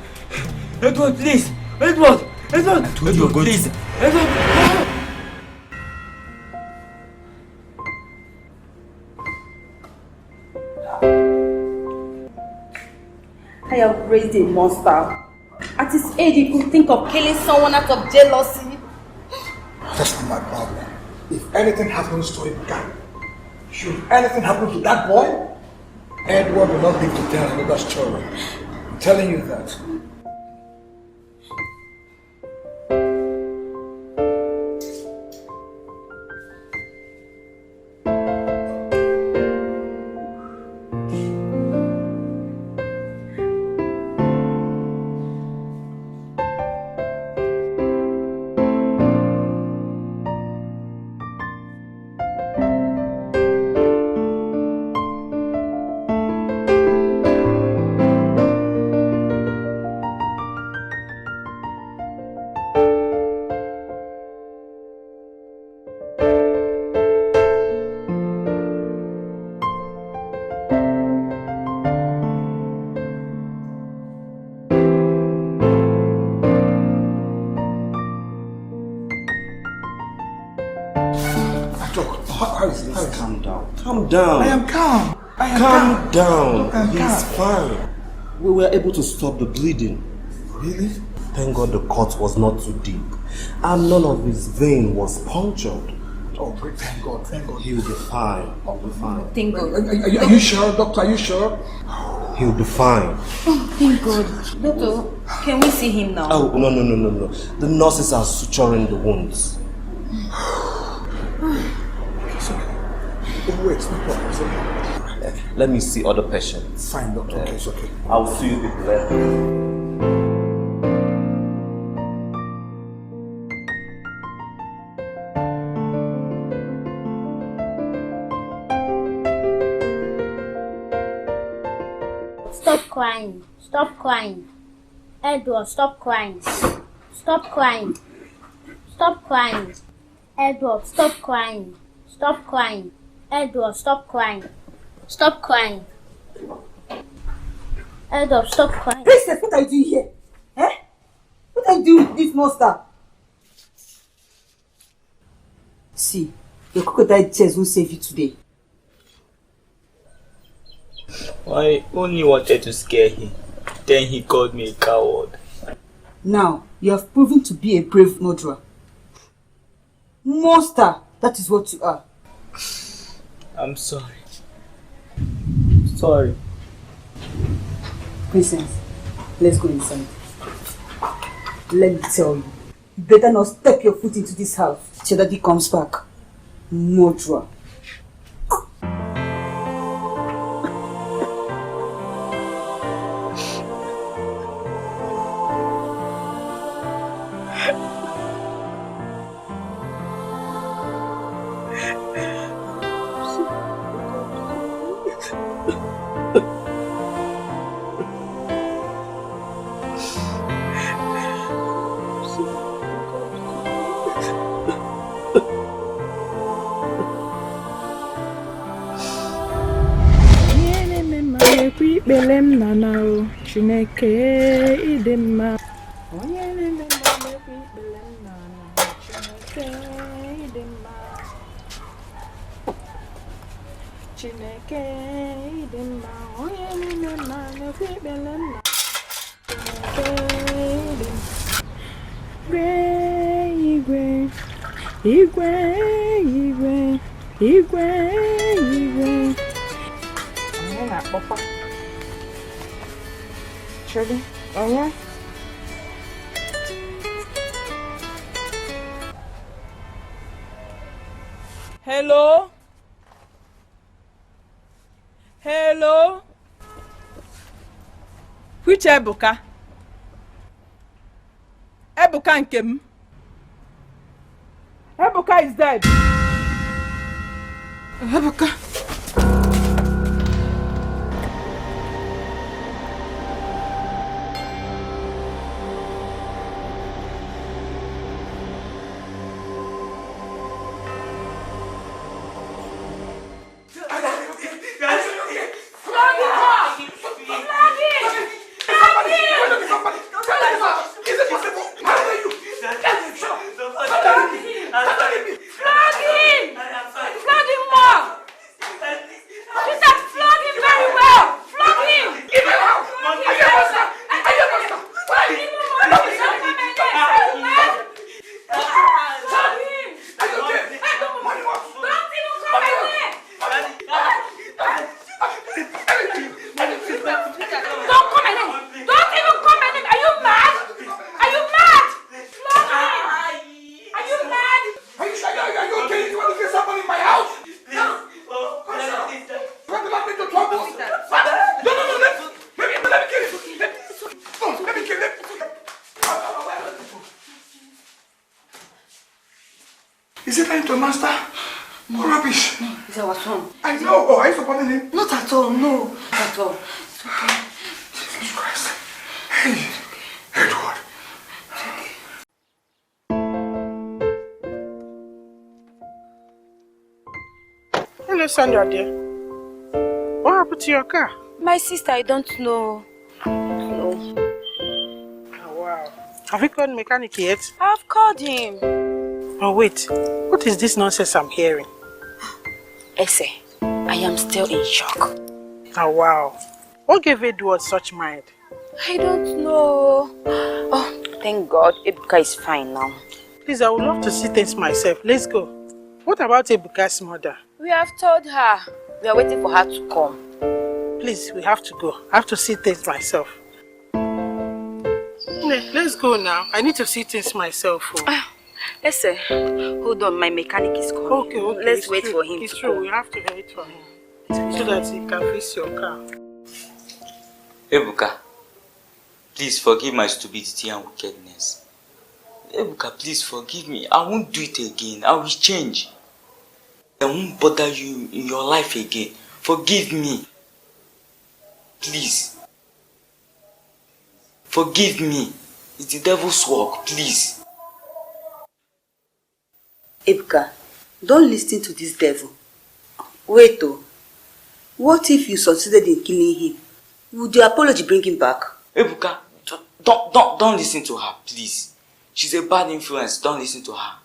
Edward, please! Edward! I have raised a monster. At his age, he could think of killing someone out of jealousy. That's not my problem. If anything happens to him, should anything happen to that boy, Edward will not live to tell another story. I'm telling you that. Calm down. I am calm. Calm down. I'm He's calm. fine. We were able to stop the bleeding. Really? Thank God the cut was not too deep. And none of his vein was punctured. Oh, great. Thank God. He'll be fine. He'll be fine. Thank God. Are you sure, doctor? Are you sure? He'll be fine. Oh, thank God. Doctor, can we see him now? Oh, no. The nurses are suturing the wounds. Wait, it's not problem. It's okay. Let me see other patients. Fine, doctor. Okay, it's okay. I'll see you people later. Stop crying. Stop crying. Edward, stop crying. Stop crying. Stop crying. Edward, stop crying. Stop crying. Edward, stop crying. Stop crying. Edward, stop crying. Princess, what are you doing here? Eh? What are you doing with this monster? See, your crocodile tears won't save you today. I only wanted to scare him. Then he called me a coward. Now, you have proven to be a brave murderer. Monster, that is what you are. I'm sorry. Sorry. Princess, let's go inside. Let me tell you, you better not step your foot into this house till Daddy comes back. Murderer. Belem nanao Chineke idema onye na-eme mmadụ belem nanao Chineke idema Chineke idema onye na-eme mmadụ belem nanao Chineke idema Igwe onye na-akpọkwa Shirley, Onya. Hello? Which Ebuka? Ebuka Nkem. Ebuka is dead. Ebuka. Is it time to master? No rubbish. No, it's our son. I know. Oh, are you supporting him? Not at all, no. Not at all. It's okay. Jesus Christ. Hey, Edward. Hello, Sandra, dear. What happened to your car? My sister, I don't know. No. Oh, wow. Have you called the mechanic yet? I've called him. Oh, wait. What is this nonsense I'm hearing? Ese, I am still in shock. Oh, wow. What gave Edward such mind? I don't know. Oh, thank God. Ebuka is fine now. Please, I would love to see things myself. Let's go. What about Ebuka's mother? We have told her. We are waiting for her to come. Please, we have to go. I have to see things myself. Let's go now. I need to see things myself. Ese, hold on. My mechanic is coming. Okay. Let's wait for him. It's true. We have to wait for him so that he can fix your car. Ebuka, please forgive my stupidity and wickedness. Ebuka, please forgive me. I won't do it again. I will change. I won't bother you in your life again. Forgive me. Please. Forgive me. It's the devil's work. Please. Ebuka, don't listen to this devil. Wait though. What if you succeeded in killing him? Would your apology bring him back? Ebuka, don't listen to her, please. She's a bad influence. Don't listen to her.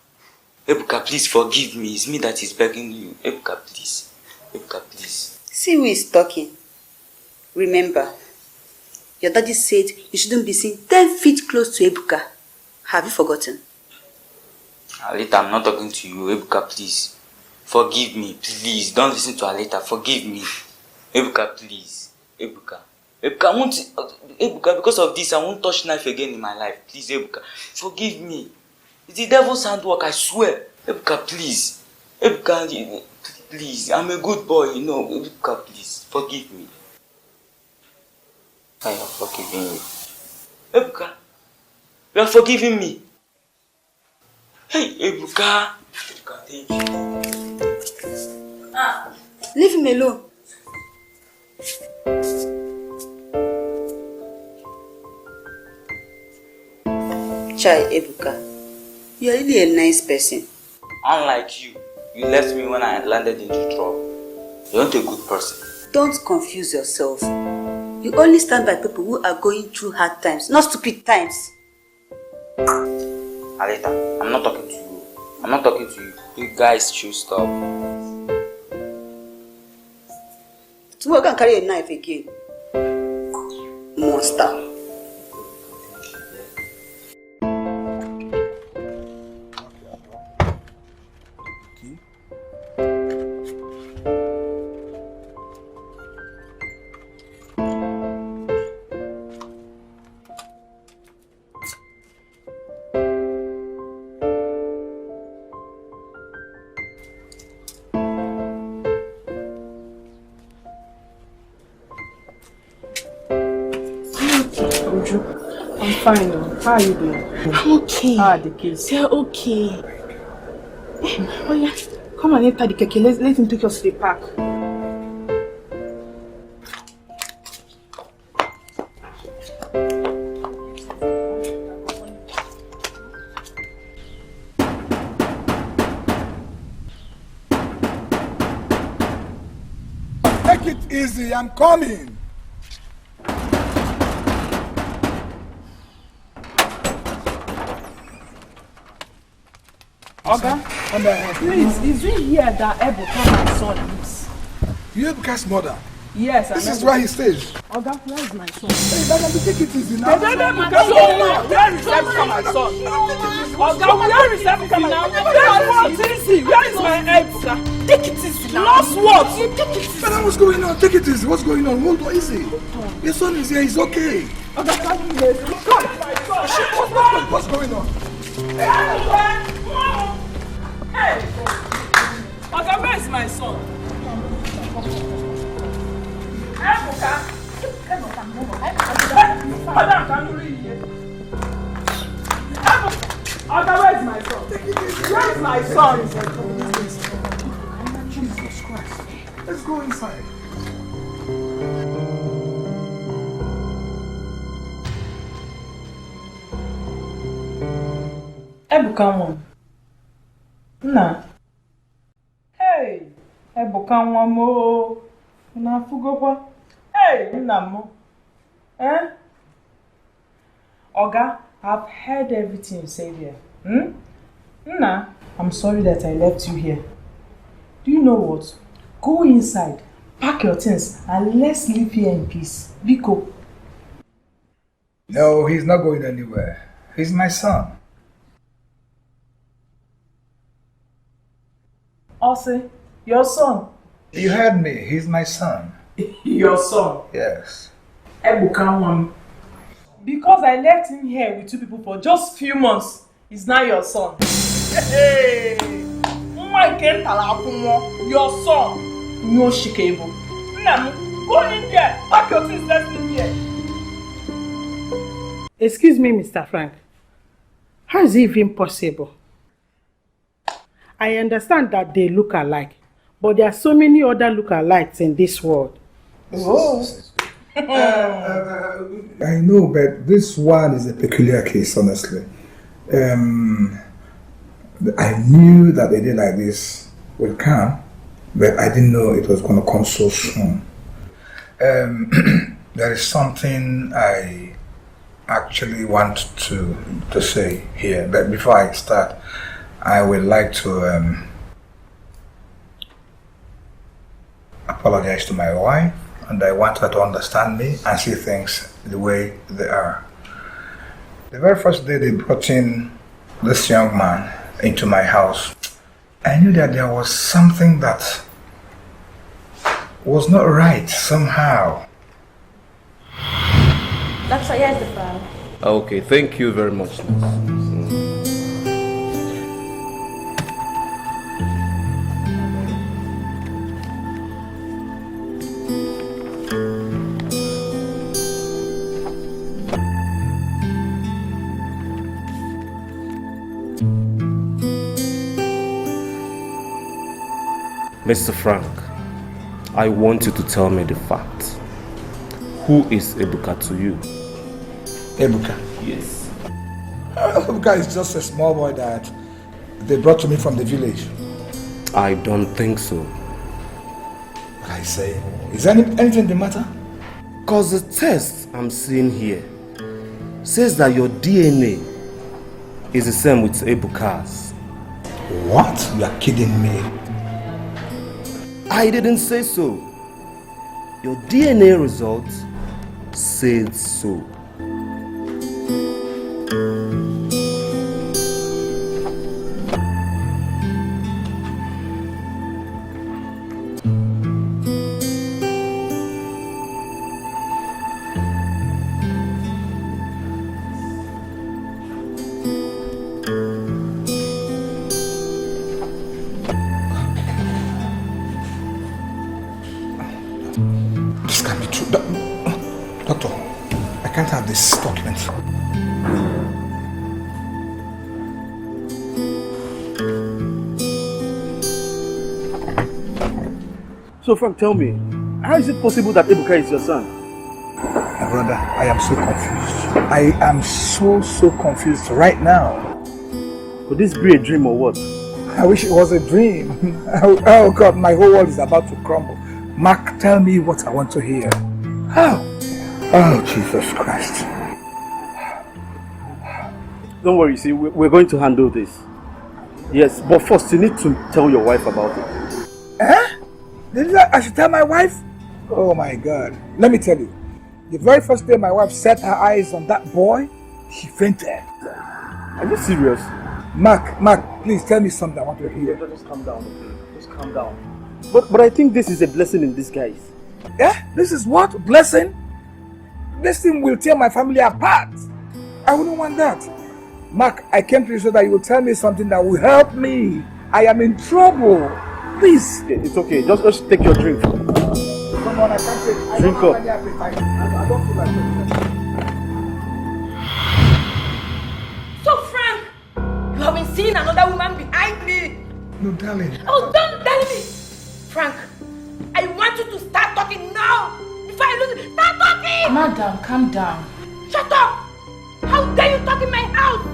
Ebuka, please forgive me. It's me that is begging you. Ebuka, please. Ebuka, please. See who is talking. Remember, your daddy said you shouldn't be seen 10 feet close to Ebuka. Have you forgotten? Alita, I'm not talking to you. Ebuka, please. Forgive me, please. Don't listen to Alita. Forgive me. Ebuka, please. Ebuka. Ebuka, I won't... Ebuka, because of this, I won't touch knife again in my life. Please, Ebuka. Forgive me. It's the devil's handwork, I swear. Ebuka, please. Ebuka, please. I'm a good boy, you know. Ebuka, please. Forgive me. I am forgiving you. Ebuka, you are forgiving me. Hey, Ebuka. Ebuka, thank you. Leave him alone. Chai, Ebuka, you are really a nice person. Unlike you, you left me when I landed into trouble. You aren't a good person. Don't confuse yourself. You only stand by people who are going through hard times, not stupid times. Alita, I'm not talking to you. I'm not talking to you. You guys should stop. Tomorrow go and carry a knife again. Monster. Uju. I'm fine though. How are you doing? I'm okay. How are the kids? They're okay. Oh yeah, come and enter the keke. Let him take us to the park. Take it easy, I'm coming. Oga, please, is it here that Ebuka, my son, lives? You Ebuka's mother? Yes, This is where he stays. Oga, where is my son? Hey, Madam, take it easy now. Where is Ebuka, my son? Oga, where is Ebuka, my son? Where is my Ebuka? Take it easy now. Lost what? Take it easy. Madam, what's going on? Take it easy. What's going on? Hold on, easy. Your son is here. He's okay. Oga, What's going on? Hey! Oga, where is my son? Ebuka! Madam, can you read here? Oga, where is my son? Where is my son? Jesus Christ. Let's go inside. Ebuka one. Nna. Hey! Ebuka nwa mo. Na fugokwa. Hey, nna mo. Eh? Oga, I've heard everything you said here. Nna, I'm sorry that I left you here. Do you know what? Go inside, pack your things, and let's live here in peace. Biko. No, he's not going anywhere. He's my son. Ose, your son. You heard me. He's my son. Your son? Yes. Ebuka one. Because I left him here with two people for just few months, he's now your son. Hey! Your son. No shikebo. Go in there. Pack your things, let's live here. Excuse me, Mr. Frank. How is it even possible? I understand that they look alike, but there are so many other look-alikes in this world. Oh. I know, but this one is a peculiar case, honestly. I knew that a day like this will come, but I didn't know it was going to come so soon. There is something I actually want to say here, but before I start, I would like to apologize to my wife, and I want her to understand me and see things the way they are. The very first day they brought in this young man into my house, I knew that there was something that was not right somehow. That's why here's the file. Okay, thank you very much. Mr. Frank, I want you to tell me the fact. Who is Ebuka to you? Ebuka? Yes. Ebuka is just a small boy that they brought to me from the village. I don't think so. What I say? Is there anything the matter? Because the test I'm seeing here says that your DNA is the same with Ebuka's. What? You are kidding me. I didn't say so. Your DNA result said so. This can't be true. Doctor, I can't have this document. So Frank, tell me, how is it possible that Ebuka is your son? My brother, I am so confused. I am so confused right now. Could this be a dream or what? I wish it was a dream. Oh God, my whole world is about to crumble. Mark, tell me what I want to hear. How? Oh, Jesus Christ. Don't worry, see, we're going to handle this. Yes, but first you need to tell your wife about it. Eh? I should tell my wife? Oh my God. Let me tell you. The very first day my wife set her eyes on that boy, she fainted. Are you serious? Mark, please tell me something I want to hear. Just calm down, okay? Just calm down. But I think this is a blessing in disguise. Yeah? This is what? Blessing? This thing will tear my family apart. I wouldn't want that. Mark, I came to you so that you will tell me something that will help me. I am in trouble. Please. It's okay. Just take your drink. Come on, I can't take it. Drink up. I don't feel like it. So Frank, you have been seeing another woman behind me. No, darling. Oh, don't tell me. Frank, I want you to start talking now. Before I lose it, start talking. Madam, calm down. Shut up. How dare you talk in my house?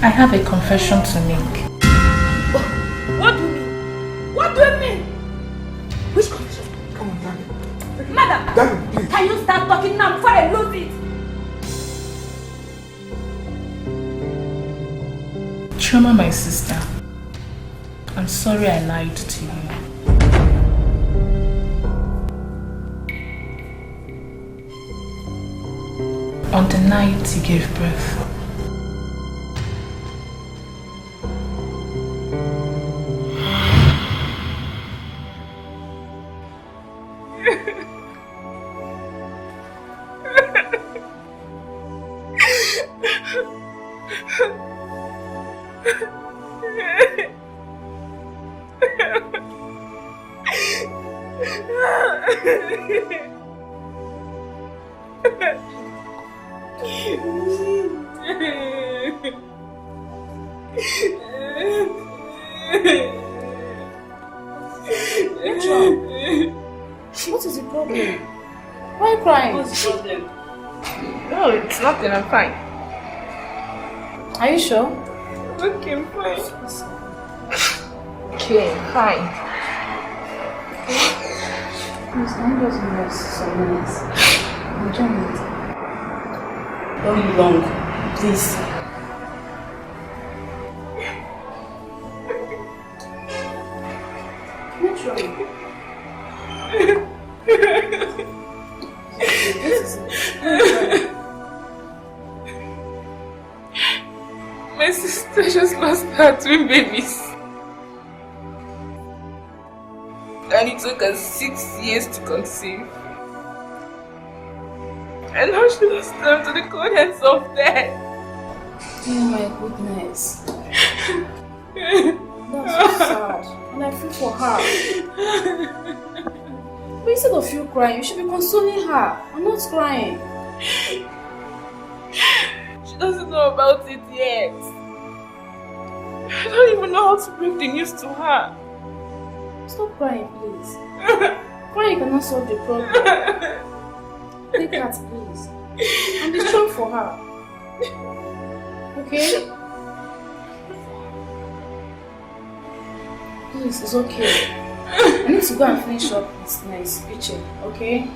I have a confession to make. What do you mean? What do you mean? Which confession? Come on, darling. Madam, Darling, please. can you start talking now before I lose it? Chioma, my sister, I'm sorry I lied to you. On the night you gave birth, What is the problem? Why are you crying? What's the problem? No, it's nothing, I'm fine. Are you sure? Okay, I'm fine. Okay, fine. Please, don't just rest some minutes. Enjoy it. Don't be long, please. Naturally. My sister just lost her twin babies. And it took us 6 years to conceive. And now she lost them to the cold hands of death. Oh my goodness. That's so sad. And I feel for her. But instead of you crying, you should be consoling her. I'm not crying. She doesn't know about it yet. I don't even know how to break the news to her. Stop crying, please. Crying cannot solve the problem. Take heart, please. And be strong for her. Okay? Please, it's okay. I need to go and finish up with my speech, okay?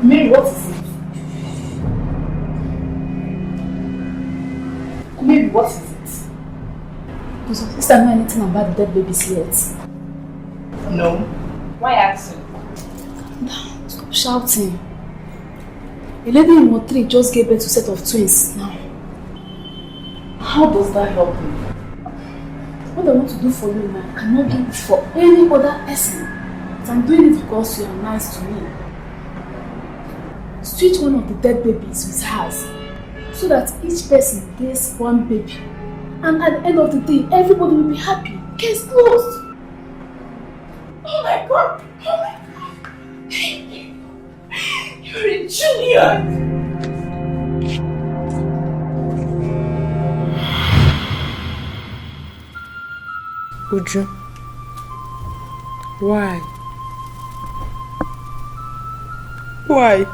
Mary, what is it? Mary, what is it? Does your sister know anything about the dead babies yet? No. Why asking? Stop shouting. A lady in Ward 3 just gave birth to a set of twins now. How does that help me? What I want to do for you now, I cannot do it for any other person. But I'm doing it because you are nice to me. Switch one of the dead babies with hers, so that each person gets one baby. And at the end of the day, everybody will be happy. Case closed. Oh my God! Oh my God! You're a Julian! Uju, why? Why?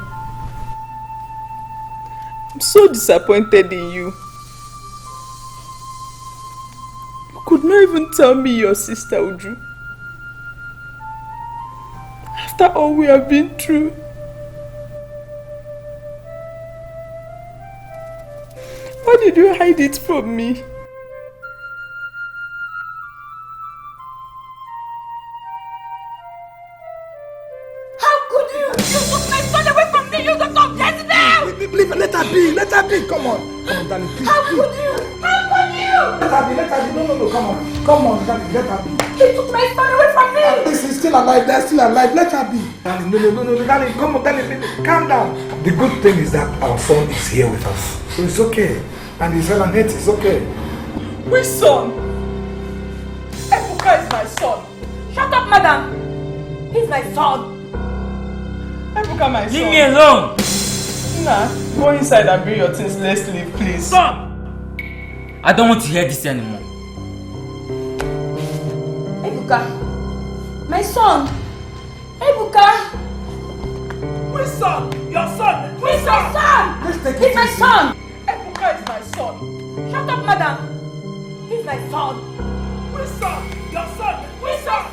I'm so disappointed in you. You could not even tell me your sister, Uju. After all we have been through. Why did you hide it from me? Let her be, let her be. Come on, darling, please. How could you? How could you? Let her be. No, come on, darling, let her be. He took my son away from me. This is still alive, they're still alive. Let her be. Darling, no, darling, come on, darling, calm down. The good thing is that our son is here with us, so it's okay. And his son and it is okay. Which son? Ebuka is my son. Shut up, madam. He's my son. Ebuka, my son. Leave me alone. Nah, go inside and bring your things. Let's leave, please. Stop! I don't want to hear this anymore. Ebuka, my son. Ebuka. Which son? Your son? He's my son. He's my son. Ebuka is my son. Shut up, madam. He's my son. Which son? Your son? Which son?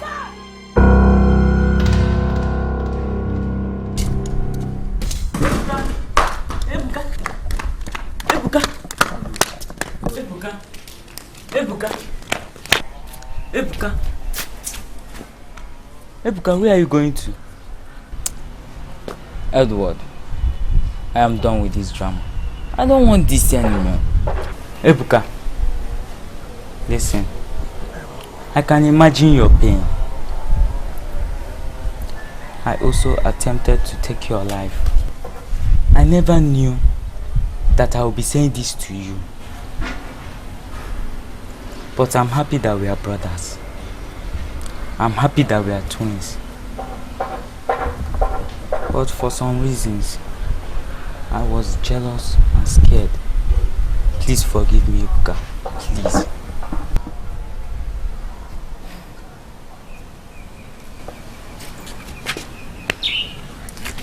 Ebuka, where are you going to? Edward, I am done with this drama. I don't want this anymore. Ebuka, listen. I can imagine your pain. I also attempted to take your life. I never knew that I would be saying this to you. But I'm happy that we are brothers. I'm happy that we are twins. But for some reasons, I was jealous and scared. Please forgive me, Ebuka. Please.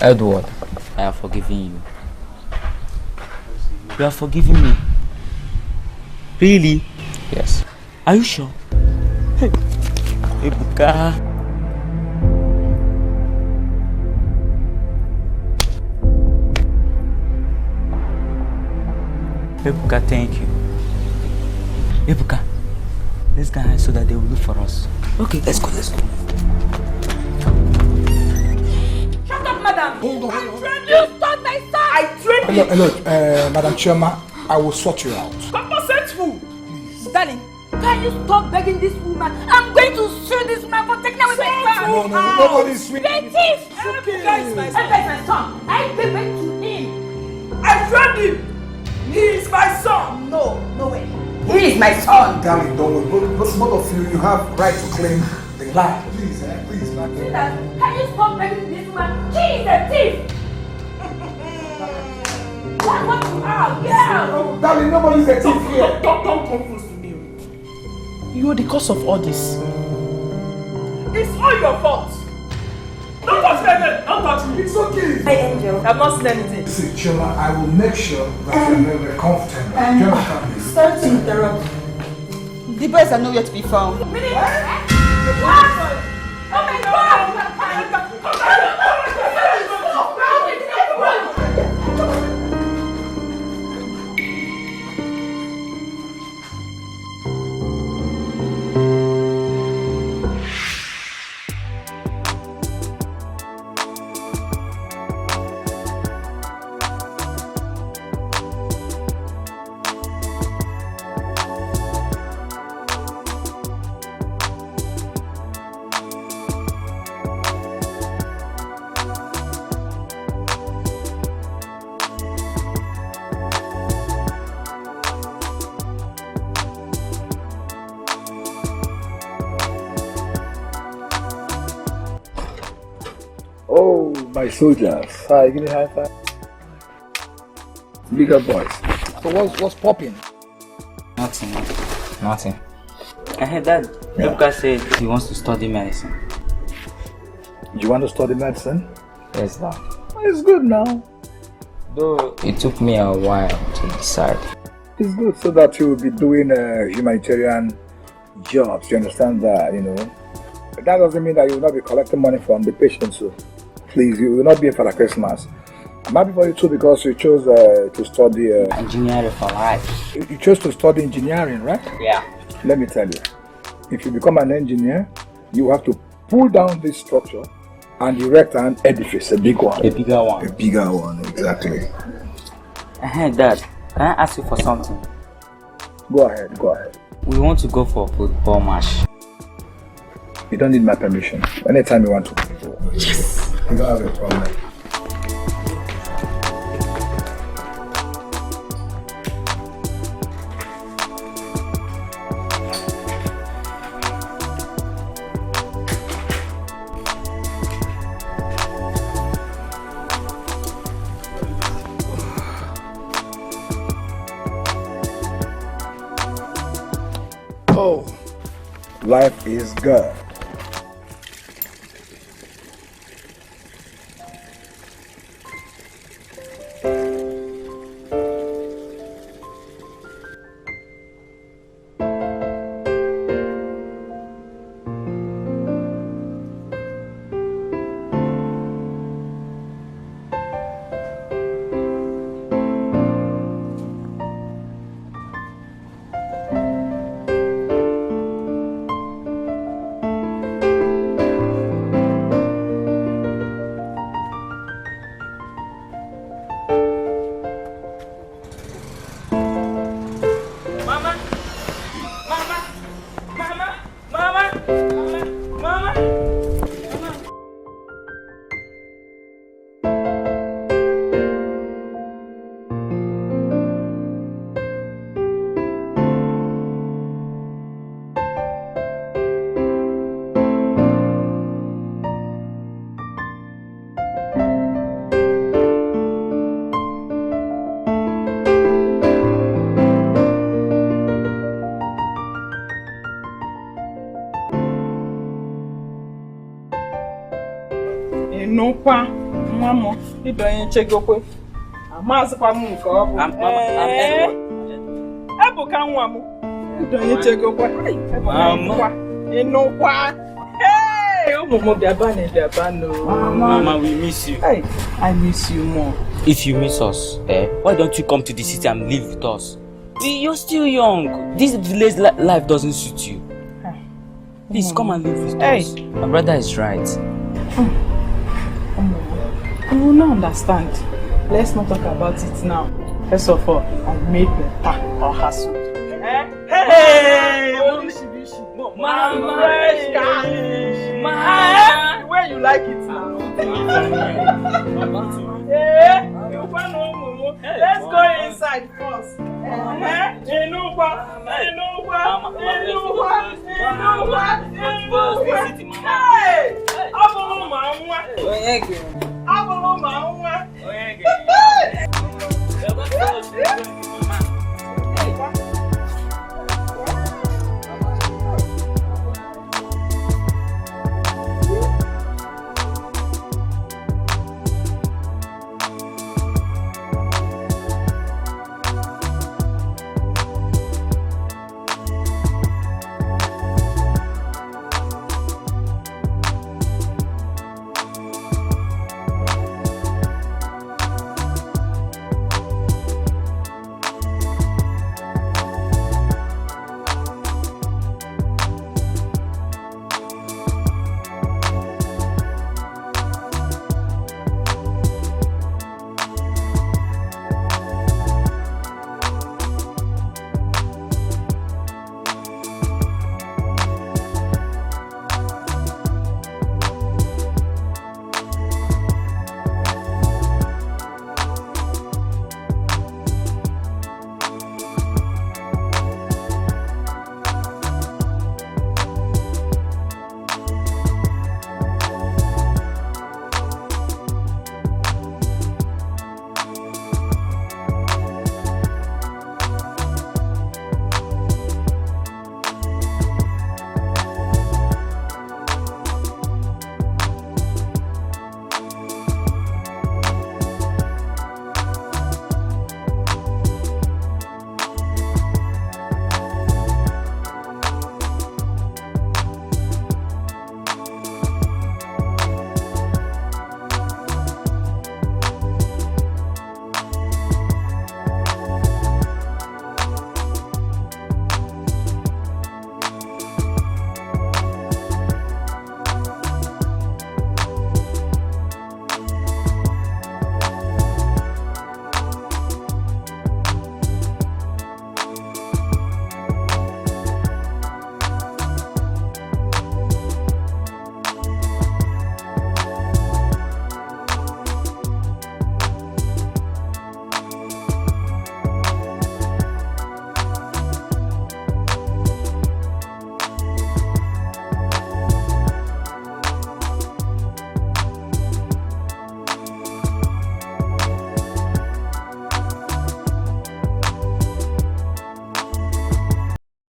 Edward, I have forgiven you. You have forgiven me? Really? Yes. Are you sure? Hey, Ebuka. Ebuka, thank you. Ebuka, let's go hide so that they will look for us. Okay, let's go. Shut up, madam. Hold on. You stole my son. I trained you. Hello, Madam Chairman, I will sort you out. Compensateful. Darling, can you stop begging this woman? I'm going to sue this woman for taking away my son. No, nobody's sweet. The thief. Ebuka is my son. Ebuka is my son. I gave birth to him. I trained him. He is my son. No way. He is my son. Darling, don't worry. Both of you have right to claim the land. Please, man. Can you stop begging this woman? She is a thief. That's what you are. Yeah. Oh, darling, nobody's a thief here. Don't confuse me. You are the cause of all this. It's all your fault. Don't touch me again. Don't touch me. It's okay. Hey, Angel. I've not seen anything. See, Choma, I will make sure that you're very comfortable. Do you understand this? Sorry to interrupt. The boys are nowhere to be found. What? Oh my God! My soldiers. Hi, give me a high five. Bigger boys. So what's popping? Nothing. I heard that Ebuka said he wants to study medicine. You want to study medicine? Yes, Dad. It's good now. Though it took me a while to decide. It's good so that you will be doing humanitarian jobs. You understand that, you know? But that doesn't mean that you will not be collecting money from the patients. So please, you will not be a Father Christmas. I'm happy for you too because you chose to study engineering for life. You chose to study engineering, right? Yeah. Let me tell you, if you become an engineer, you have to pull down this structure and erect an edifice, a big one. A bigger one. A bigger one, exactly. Dad, can I ask you for something? Go ahead. We want to go for a football match. You don't need my permission. Anytime you want to. Yes! You don't have a problem. Oh, life is good. Nukwa mamo idonye chegokwe amazikwa mu nke obu Ebuka nwa mu idonye chegokwe Nukwa hey omomo biaba no Mama, we miss you. Hey, I miss you more. If you miss us, why don't you come to the city and live with us? You're still young. This village life doesn't suit you. Please come and live with us. My brother is right. You will not understand. Let's not talk about it now. First of all, I made better or hassle. Hey! Mama! Mama! The way you like it now. Let's go inside first. Enuwa!